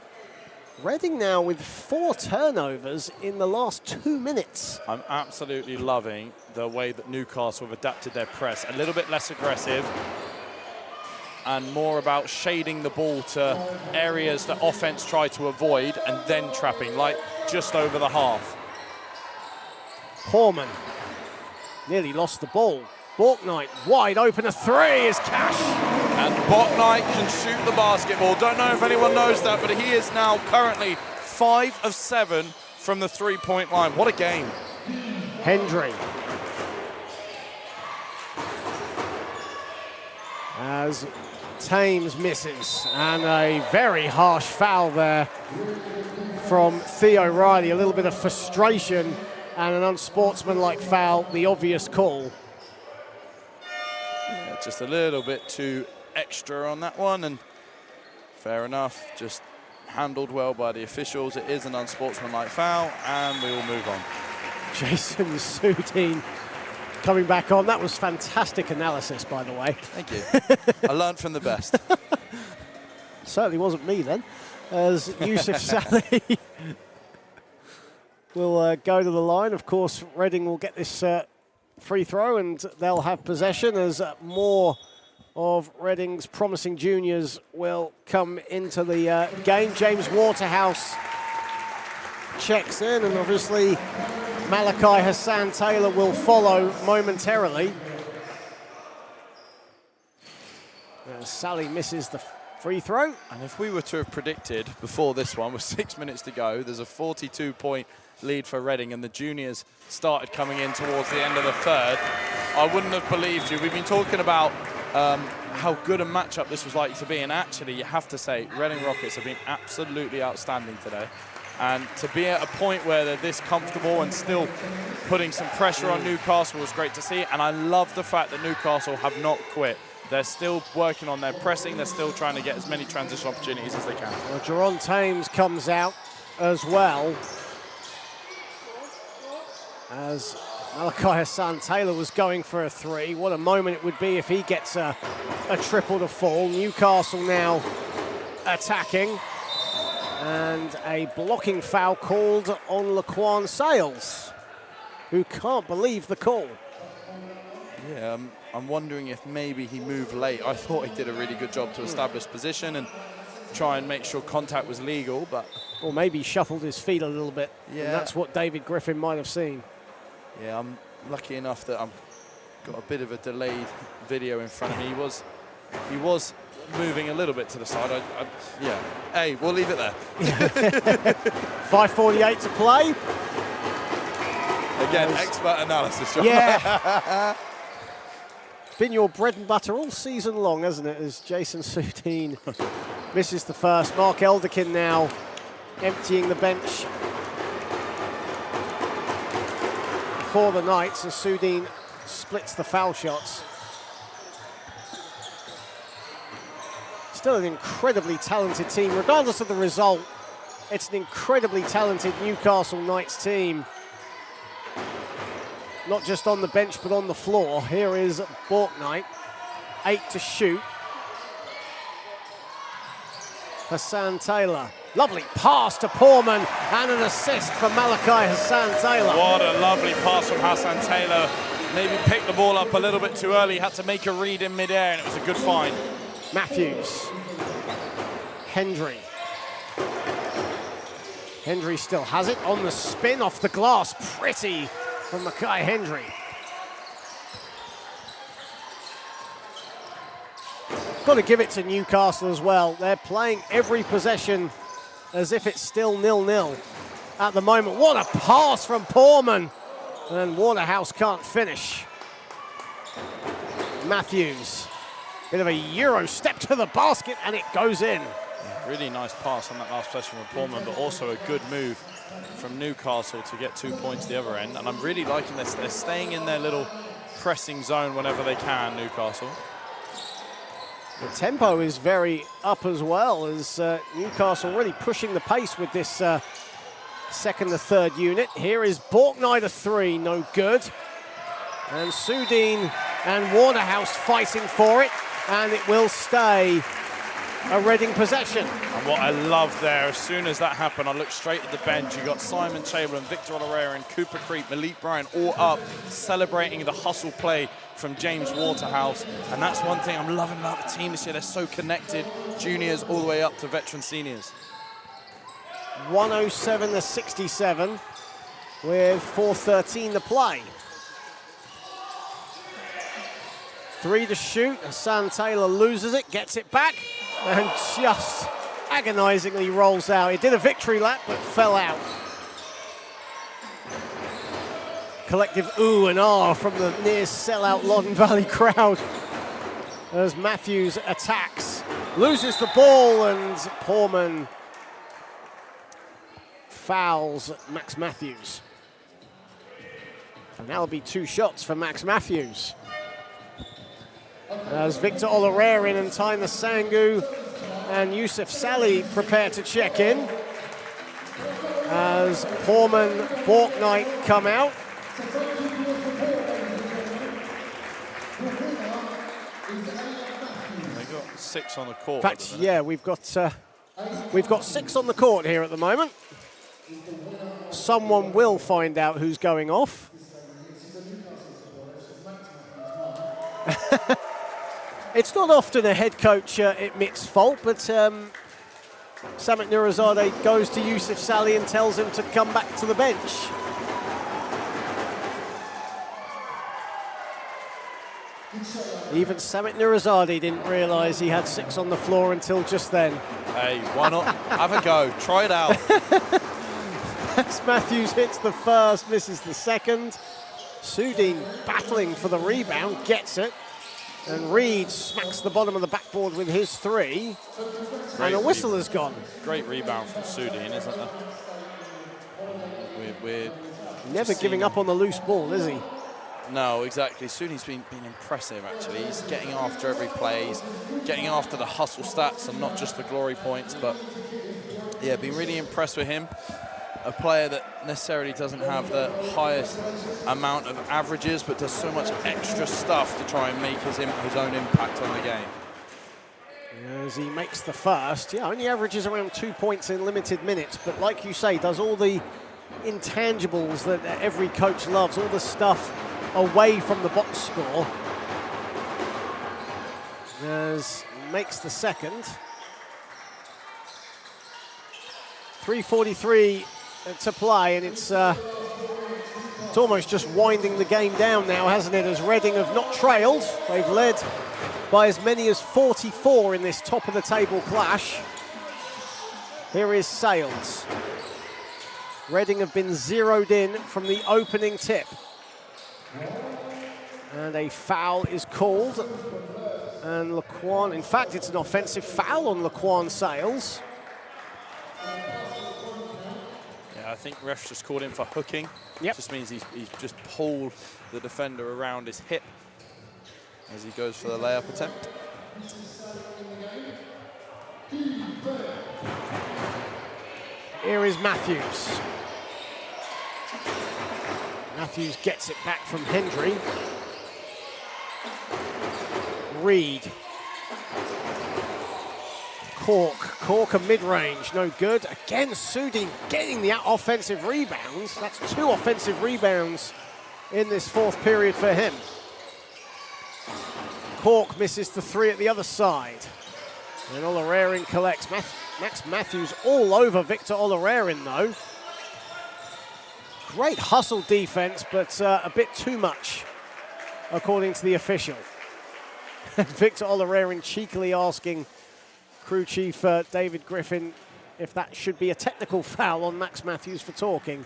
S3: Reading now with 4 turnovers in the last 2 minutes.
S4: I'm absolutely loving the way that Newcastle have adapted their press. A little bit less aggressive and more about shading the ball to areas that offense try to avoid and then trapping, like just over the half.
S3: Porman nearly lost the ball. Borknight wide open, a 3 is Cash.
S4: And Borknight can shoot the basketball. Don't know if anyone knows that, but he is now currently 5 of 7 from the 3-point line. What a game.
S3: Hendry. As Thames misses, and a very harsh foul there from Theo Riley. A little bit of frustration and an unsportsmanlike foul, the obvious call.
S4: Yeah, just a little bit too extra on that one, and fair enough, just handled well by the officials. It is an unsportsmanlike foul, and we will move on.
S3: Jason Sudeen coming back on. That was fantastic analysis, by the way.
S4: Thank you. I learned from the best.
S3: Certainly wasn't me then, as Yusuf Saleh will go to the line. Of course, Reading will get this free throw, and they'll have possession as more of Reading's promising juniors will come into the game. James Waterhouse checks in, and obviously Malachi Hassan Taylor will follow momentarily. Sally misses the free throw.
S4: And if we were to have predicted before this one, with 6 minutes to go, there's a 42-point lead for Reading, and the juniors started coming in towards the end of the third, I wouldn't have believed you. We've been talking about how good a matchup this was likely to be, and actually you have to say Reading Rockets have been absolutely outstanding today. And to be at a point where they're this comfortable and still putting some pressure on Newcastle was great to see. And I love the fact that Newcastle have not quit. They're still working on their pressing. They're still trying to get as many transition opportunities as they can.
S3: Well, Jerron Thames comes out as well, as Malachi Hassan-Taylor was going for a three. What a moment it would be if he gets a triple to fall. Newcastle now attacking. And a blocking foul called on Laquan Sales, who can't believe the call.
S4: Yeah, I'm wondering if maybe he moved late. I thought he did a really good job to establish position and try and make sure contact was legal, but...
S3: Or maybe shuffled his feet a little bit.
S4: Yeah.
S3: And that's what David Griffin might have seen.
S4: Yeah, I'm lucky enough that I've got a bit of a delayed video in front of me. He was moving a little bit to the side. Yeah. Hey, we'll leave it there.
S3: 5:48 to play.
S4: Again, expert analysis, John.
S3: Yeah. It's been your bread and butter all season long, hasn't it? As Jason Sudeen misses the first. Mark Elderkin now emptying the bench for the Knights as Sudeen splits the foul shots. Still an incredibly talented team. Regardless of the result, it's an incredibly talented Newcastle Knights team. Not just on the bench, but on the floor. Here is Borknight, 8 to shoot. Hassan-Taylor, lovely pass to Poorman, and an assist from Malachi Hassan-Taylor.
S4: What a lovely pass from Hassan-Taylor. Maybe picked the ball up a little bit too early, had to make a read in midair, and it was a good find.
S3: Matthews, Hendry. Hendry still has it on the spin off the glass. Pretty from Mackay Hendry. Got to give it to Newcastle as well. They're playing every possession as if it's still 0-0 at the moment. What a pass from Poorman. And Waterhouse can't finish. Matthews. Bit of a Euro step to the basket, and it goes in.
S4: Really nice pass on that last possession from Pullman, but also a good move from Newcastle to get 2 points the other end. And I'm really liking this. They're staying in their little pressing zone whenever they can, Newcastle.
S3: The tempo is very up as well, as Newcastle really pushing the pace with this second to third unit. Here is Borknight a three, no good. And Sudeen and Waterhouse fighting for it, and it will stay a Reading possession.
S4: And what I love there, as soon as that happened, I looked straight at the bench. You got Simon Chamberlain, Victor Oliveira, and Cooper Creek, Malik Bryant all up, celebrating the hustle play from James Waterhouse. And that's one thing I'm loving about the team this year. They're so connected, juniors all the way up to veteran seniors.
S3: 107 to 67 with 4:13 to play. 3 to shoot. Hassan-Taylor loses it, gets it back, and just agonizingly rolls out. He did a victory lap, but fell out. Collective ooh and ah from the near sellout Loddon Valley crowd as Matthews attacks, loses the ball, and Poorman fouls Max Matthews. And that'll be 2 shots for Max Matthews. As Victor Olarerin and Tyner Sangu and Yusuf Salih prepare to check in. As Poorman, Borknight come out.
S4: They got 6 on the court.
S3: In fact, yeah, we've got 6 on the court here at the moment. Someone will find out who's going off. It's not often a head coach admits fault, but Samit Nurizadeh goes to Yusuf Salih and tells him to come back to the bench. Even Samit Nurizadeh didn't realise he had 6 on the floor until just then.
S4: Hey, why not? Have a go. Try it out.
S3: Max Matthews hits the first, misses the second. Sudeen battling for the rebound, gets it. And Reed smacks the bottom of the backboard with his 3. And a whistle has gone.
S4: Great rebound from Sudeen, isn't there? We're
S3: never giving up on the loose ball, is he?
S4: No, exactly. Sooney's been impressive, actually. He's getting after every play. He's getting after the hustle stats and not just the glory points. But, yeah, been really impressed with him. A player that necessarily doesn't have the highest amount of averages, but does so much extra stuff to try and make his own impact on the game.
S3: As he makes the first, yeah, only averages around 2 points in limited minutes. But like you say, does all the intangibles that every coach loves, all the stuff away from the box score, as he makes the second. 3:43 to play, and it's almost just winding the game down now, hasn't it, as Reading have not trailed. They've led by as many as 44 in this top-of-the-table clash. Here is Sales. Reading have been zeroed in from the opening tip. And a foul is called. And Laquan, in fact, it's an offensive foul on Laquan Sales.
S4: Yeah, I think ref's just called him for hooking.
S3: Yep.
S4: Just means he's just pulled the defender around his hip as he goes for the layup attempt.
S3: Here is Matthews. Matthews gets it back from Hendry. Reed. Cork a mid-range, no good. Again, Sudin getting the offensive rebounds. That's 2 offensive rebounds in this fourth period for him. Cork misses the 3 at the other side. And Olarerin collects. Max Matthews all over Victor Olarerin, though. Great hustle defense, but a bit too much, according to the official. Victor Olarerin cheekily asking crew chief David Griffin if that should be a technical foul on Max Matthews for talking.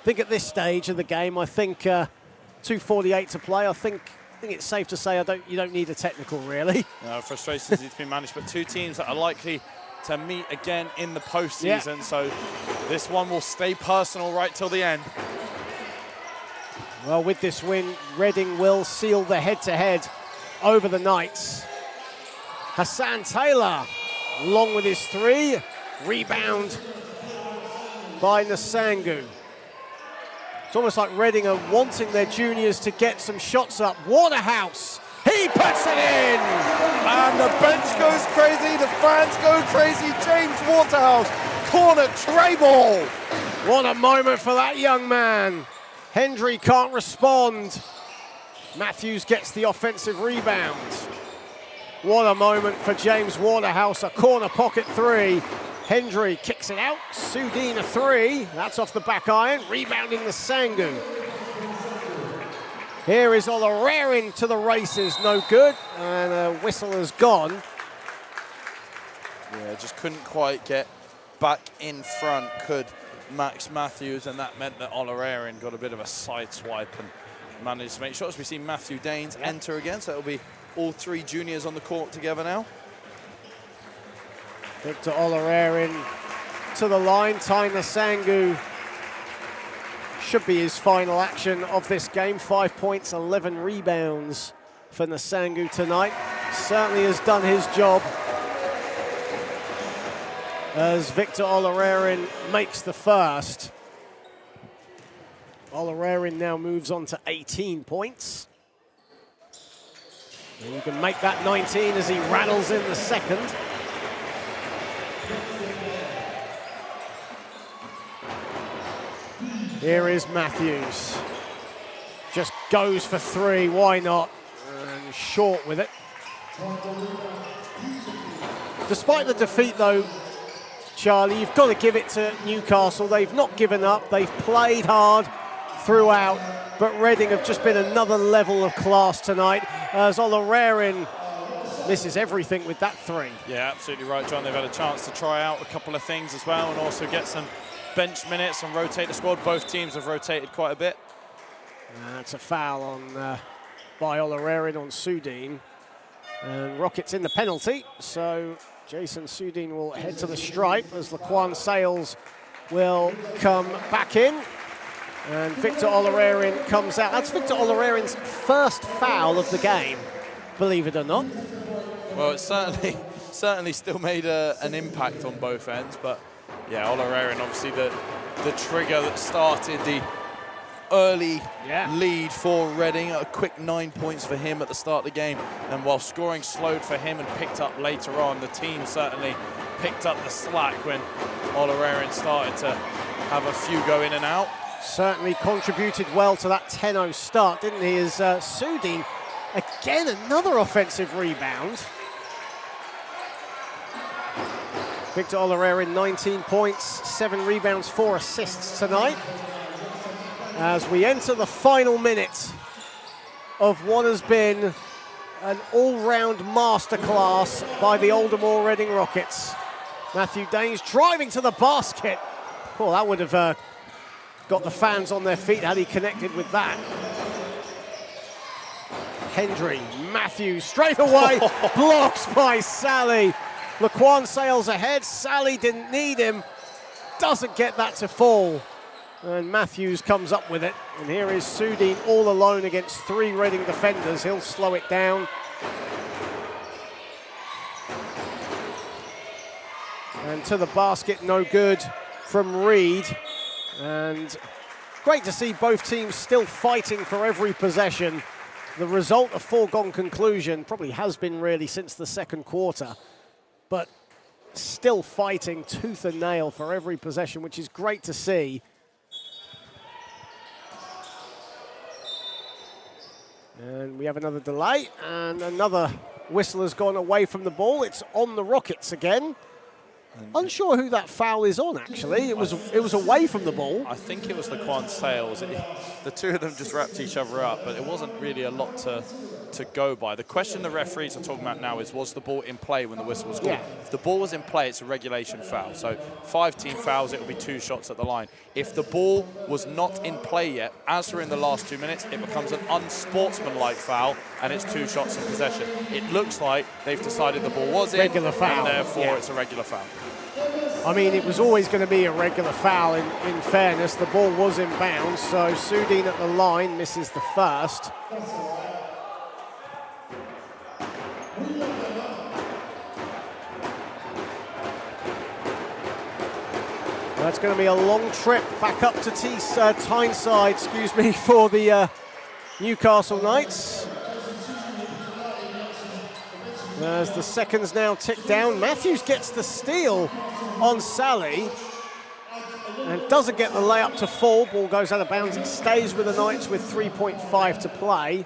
S3: I think at this stage of the game, I think 2:48 to play, I think it's safe to say you don't need a technical, really.
S4: No, frustrations need to be managed, but 2 teams that are likely to meet again in the postseason, so this one will stay personal right till the end.
S3: Well, with this win, Reading will seal the head-to-head over the Knights. Hassan Taylor, long with his 3, rebound by Nsangu. It's almost like Reading are wanting their juniors to get some shots up. Waterhouse, he puts it in!
S4: And the bench goes crazy, the fans go crazy. James Waterhouse, corner tray ball.
S3: What a moment for that young man. Hendry can't respond. Matthews gets the offensive rebound. What a moment for James Waterhouse, a corner pocket 3. Hendry kicks it out. Sudin a 3. That's off the back iron. Rebounding the Sangu. Here is Olarerin to the races. No good. And a whistle has gone.
S4: Yeah, just couldn't quite get back in front, could Max Matthews, and that meant that Olarerin got a bit of a side swipe and managed to make shots. We see Matthew Danes enter again, so it'll be all 3 juniors on the court together now.
S3: Victor Olarerin to the line. Taina Sangu should be his final action of this game. 5 points, 11 rebounds for Nsangu tonight. Certainly has done his job as Victor Olarerin makes the first. Olarerin now moves on to 18 points. And you can make that 19 as he rattles in the second. Here is Matthews. Just goes for 3, why not? And short with it. Despite the defeat though, Charlie, you've got to give it to Newcastle. They've not given up, they've played hard throughout, but Reading have just been another level of class tonight as Olarerin misses everything with that 3.
S4: Yeah, absolutely right, John. They've had a chance to try out a couple of things as well and also get some bench minutes and rotate the squad. Both teams have rotated quite a bit.
S3: That's a foul on by Olarerin on Sudin. And Rockets in the penalty, so Jason Sudin will head to the stripe as Laquan Sales will come back in. And Victor Ollererin comes out. That's Victor Ollererin's first foul of the game, believe it or not.
S4: Well, it certainly still made an impact on both ends, but yeah, Ollererin obviously the trigger that started the early lead for Reading. A quick 9 points for him at the start of the game, and while scoring slowed for him and picked up later on, the team certainly picked up the slack when Ollererin started to have a few go in and out.
S3: Certainly contributed well to that 10-0 start, didn't he? As Sudin, again, another offensive rebound. Victor Ollererin, 19 points, 7 rebounds, 4 assists tonight. As we enter the final minute of what has been an all-round masterclass by the Aldermore Reading Rockets. Matthew Danes driving to the basket. Oh, that would have got the fans on their feet had he connected with that. Hendry, Matthews straight away, blocks by Sally. Laquan sails ahead, Sally didn't need him, doesn't get that to fall. And Matthews comes up with it. And here is Sudin all alone against 3 Reading defenders. He'll slow it down. And to the basket, no good from Reed. And great to see both teams still fighting for every possession. The result, a foregone conclusion, probably has been really since the second quarter. But still fighting tooth and nail for every possession, which is great to see. And we have another delay, and another whistle has gone away from the ball. It's on the Rockets again. Unsure who that foul is on, actually. It was away from the ball.
S4: I think it was Laquan Sales. The two of them just wrapped each other up, but it wasn't really a lot to go by. The question the referees are talking about now is, was the ball in play when the whistle was called?
S3: Yeah.
S4: If the ball was in play, it's a regulation foul. So 5 team fouls, it will be 2 shots at the line. If the ball was not in play yet, as we're in the last 2 minutes, it becomes an unsportsmanlike foul, and it's 2 shots in possession. It looks like they've decided the ball was in,
S3: regular foul,
S4: and therefore it's a regular foul.
S3: I mean, it was always going to be a regular foul in fairness. The ball was in bounds, so Sudin at the line misses the first. That's going to be a long trip back up to Tyneside, for the Newcastle Knights. As the seconds now tick down, Matthews gets the steal on Sally and doesn't get the layup to fall. Ball goes out of bounds. It stays with the Knights with 3.5 to play.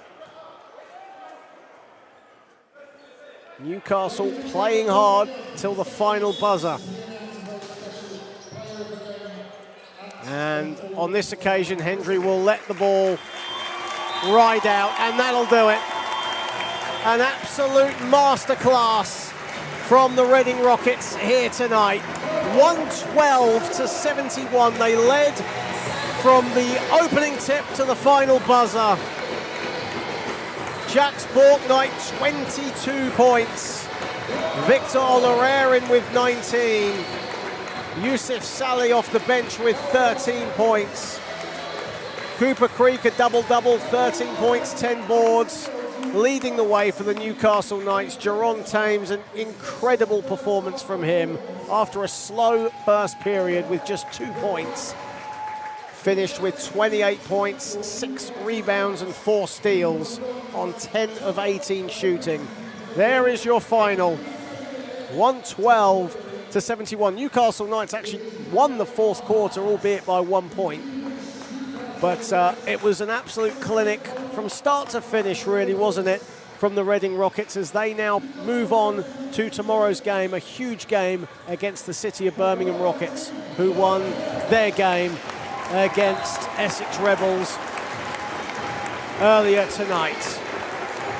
S3: Newcastle playing hard till the final buzzer. And on this occasion, Hendry will let the ball ride out, and that'll do it. An absolute masterclass from the Reading Rockets here tonight. 112-71. They led from the opening tip to the final buzzer. Jax Borknight, 22 points. Victor Ollererin with 19. Yusuf Sally off the bench with 13 points. Cooper Creek a double-double, 13 points, 10 boards. Leading the way for the Newcastle Knights, Jerron Thames, an incredible performance from him after a slow first period with just 2 points. Finished with 28 points, 6 rebounds and 4 steals on 10 of 18 shooting. There is your final, 112-71. Newcastle Knights actually won the fourth quarter, albeit by 1 point. But it was an absolute clinic from start to finish, really, wasn't it, from the Reading Rockets, as they now move on to tomorrow's game, a huge game against the City of Birmingham Rockets, who won their game against Essex Rebels earlier tonight.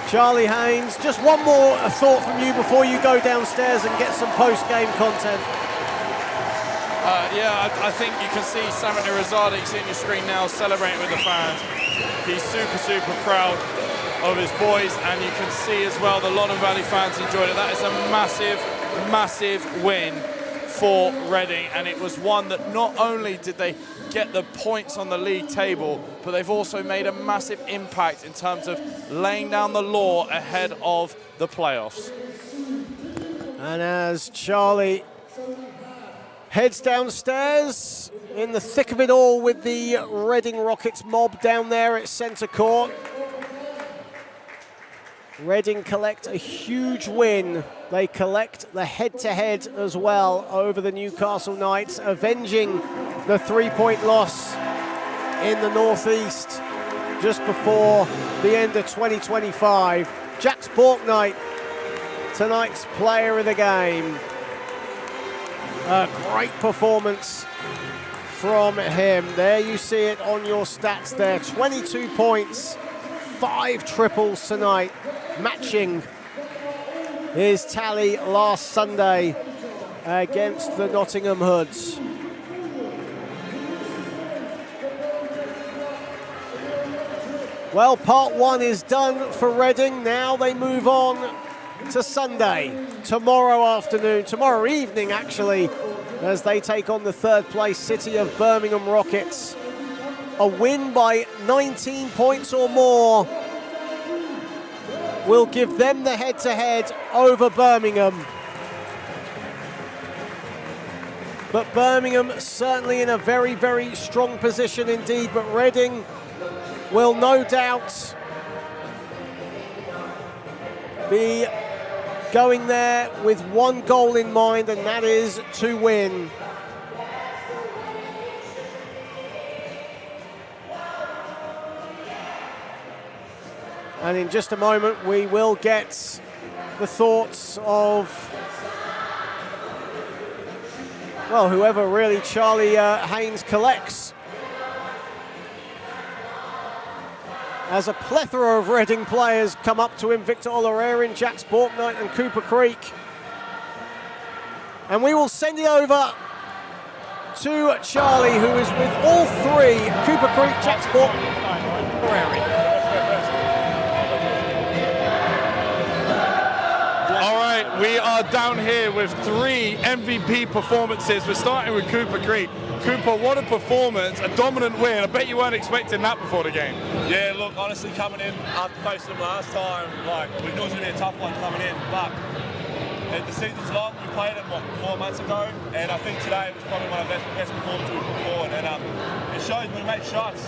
S3: Charlie Haynes, just one more thought from you before you go downstairs and get some post-game content.
S4: I think you can see Samit Irazade, you see on your screen now, celebrating with the fans. He's super, super proud of his boys, and you can see as well the Loddon Valley fans enjoyed it. That is a massive, massive win for Reading, and it was one that not only did they get the points on the league table, but they've also made a massive impact in terms of laying down the law ahead of the playoffs.
S3: And as Charlie heads downstairs, in the thick of it all with the Reading Rockets mob down there at centre court, Reading collect a huge win. They collect the head-to-head as well over the Newcastle Knights, avenging the 3-point loss in the Northeast just before the end of 2025. Jack Borknight, tonight's player of the game. A great performance from him. There you see it on your stats there. 22 points, 5 triples tonight, matching his tally last Sunday against the Nottingham Hoods. Well, part one is done for Reading. Now they move on to Sunday, tomorrow evening actually, as they take on the third place City of Birmingham Rockets. A win by 19 points or more will give them the head-to-head over Birmingham. But Birmingham certainly in a very, very strong position indeed, but Reading will no doubt be going there with one goal in mind, and that is to win. And in just a moment, we will get the thoughts of, well, whoever really Charlie Haynes collects, as a plethora of Reading players come up to him. Victor Olarerin, Jack Borknight and Cooper Creek. And we will send it over to Charlie, who is with all three: Cooper Creek, Jack Borknight, Olarerin.
S5: All right, we are down here with 3 MVP performances. We're starting with Cooper Creek. Cooper, what a performance, a dominant win. I bet you weren't expecting that before the game.
S6: Yeah, look, honestly, coming in after facing them last time, like, we knew it was going to be a tough one coming in, but the season's long. We played them, 4 months ago, and I think today was probably one of the best performances we put forward. And it shows when we make shots,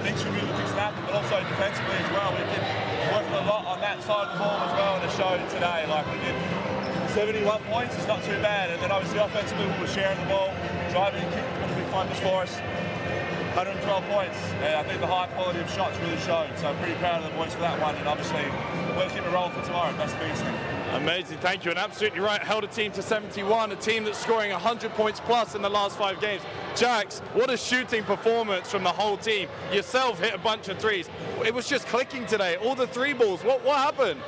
S6: things can really happen, but also defensively as well. We've been working a lot on that side of the ball as well, and it showed today. Like, we did 71 points, it's not too bad. And then obviously offensively, we were sharing the ball, driving and kicking, one of the big focus for us. 112 points, and I think the high quality of shots really showed. So I'm pretty proud of the boys for that one, and obviously we'll keep it rolling for tomorrow. That's the biggest thing.
S5: Amazing, thank you, and absolutely right. Held a team to 71, a team that's scoring 100 points plus in the last 5 games. Jax, what a shooting performance from the whole team. Yourself hit a bunch of threes. It was just clicking today. All the 3 balls. What happened?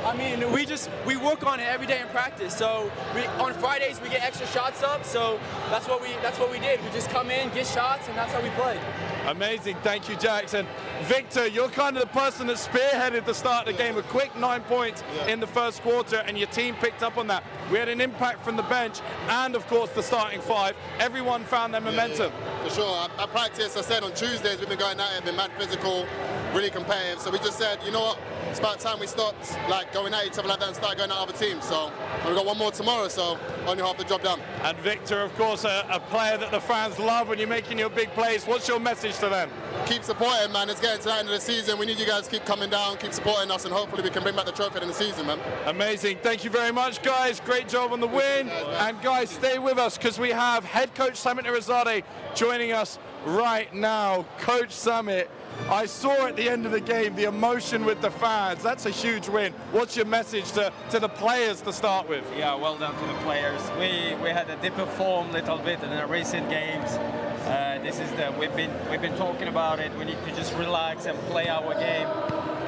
S7: I mean, we work on it every day in practice. So on Fridays we get extra shots up. So that's what we did. We just come in, get shots, and that's how we play.
S5: Amazing, thank you, Jackson. Victor, you're kind of the person that spearheaded the start of the game. A quick 9 points in the first quarter, and your team picked up on that. We had an impact from the bench, and of course the starting 5. Everyone found their momentum.
S2: For sure. At practice, I said on Tuesdays we've been going at it, been mad physical, really competitive. So we just said, you know what? It's about time we stopped going at each other like that and started going at other teams. So we've got one more tomorrow, so only half the job done.
S5: And Victor, of course, a player that the fans love when you're making your big plays. What's your message to them?
S2: Keep supporting, man. It's getting to the end of the season. We need you guys to keep coming down, keep supporting us, and hopefully we can bring back the trophy in the season, man.
S5: Amazing. Thank you very much, guys. Great job on the win. And guys, stay with us because we have head coach Samit Irazadeh joining us right now. Coach Samit, I saw at the end of the game the emotion with the fans. That's a huge win. What's your message to the players to start with?
S8: Yeah, well done to the players. We had a dip of form a little bit in the recent games. We've been talking about it. We need to just relax and play our game.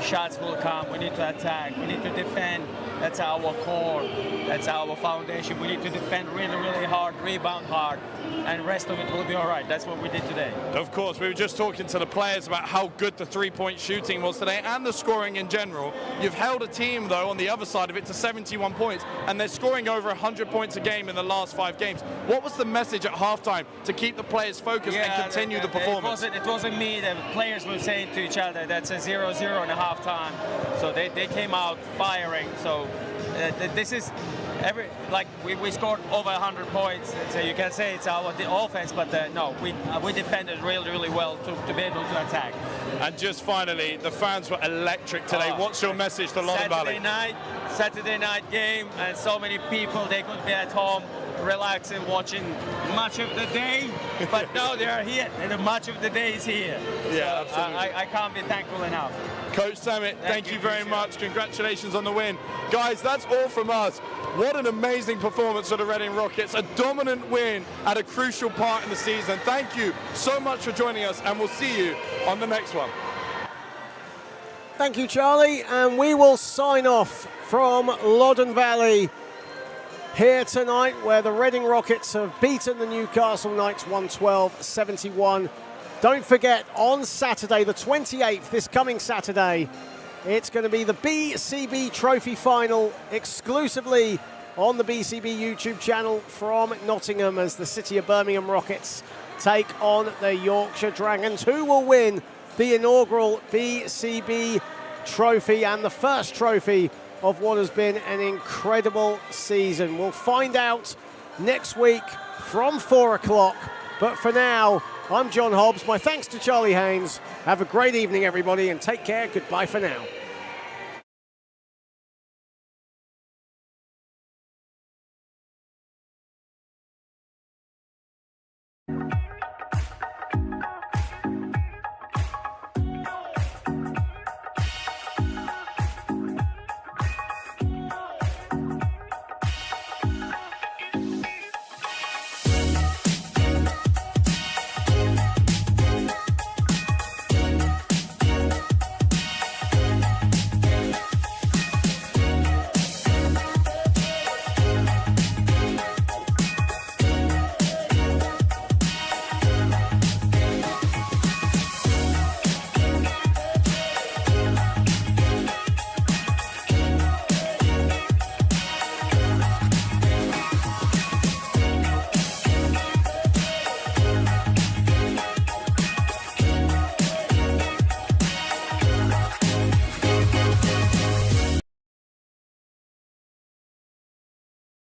S8: Shots will come. We need to attack. We need to defend. That's our core. That's our foundation. We need to defend really, really hard, rebound hard, and the rest of it will be all right. That's what we did today.
S5: Of course, we were just talking to the players about how good the three-point shooting was today and the scoring in general. You've held a team, though, on the other side of it to 71 points, and they're scoring over 100 points a game in the last 5 games. What was the message at halftime to keep the players focused and continue the performance?
S8: It wasn't me. The players were saying to each other, that's a 0-0 in a halftime. So they came out firing. So this is we scored over 100 points. So you can say it's our offense, but no, we defended really, really well to be able to attack.
S5: And just finally, the fans were electric today. What's your message to Loddon Valley?
S8: Saturday night game, and so many people, they could be at home relaxing, watching much of the day, but now they are here, and the much of the day is here.
S5: Yeah,
S8: so
S5: absolutely.
S8: I can't be thankful enough.
S5: Coach Samet, thank you very much. Congratulations on the win. Guys, that's all from us. What an amazing performance for the Reading Rockets. A dominant win at a crucial part in the season. Thank you so much for joining us, and we'll see you on the next one.
S3: Thank you, Charlie, and we will sign off from Loddon Valley here tonight, where the Reading Rockets have beaten the Newcastle Knights 112-71. Don't forget, on Saturday, the 28th, this coming Saturday, it's going to be the BCB Trophy Final exclusively on the BCB YouTube channel from Nottingham as the City of Birmingham Rockets take on the Yorkshire Dragons. Who will win the inaugural BCB Trophy and the first trophy of what has been an incredible season? We'll find out next week from 4 o'clock. But for now, I'm John Hobbs. My thanks to Charlie Haynes. Have a great evening, everybody, and take care. Goodbye for now.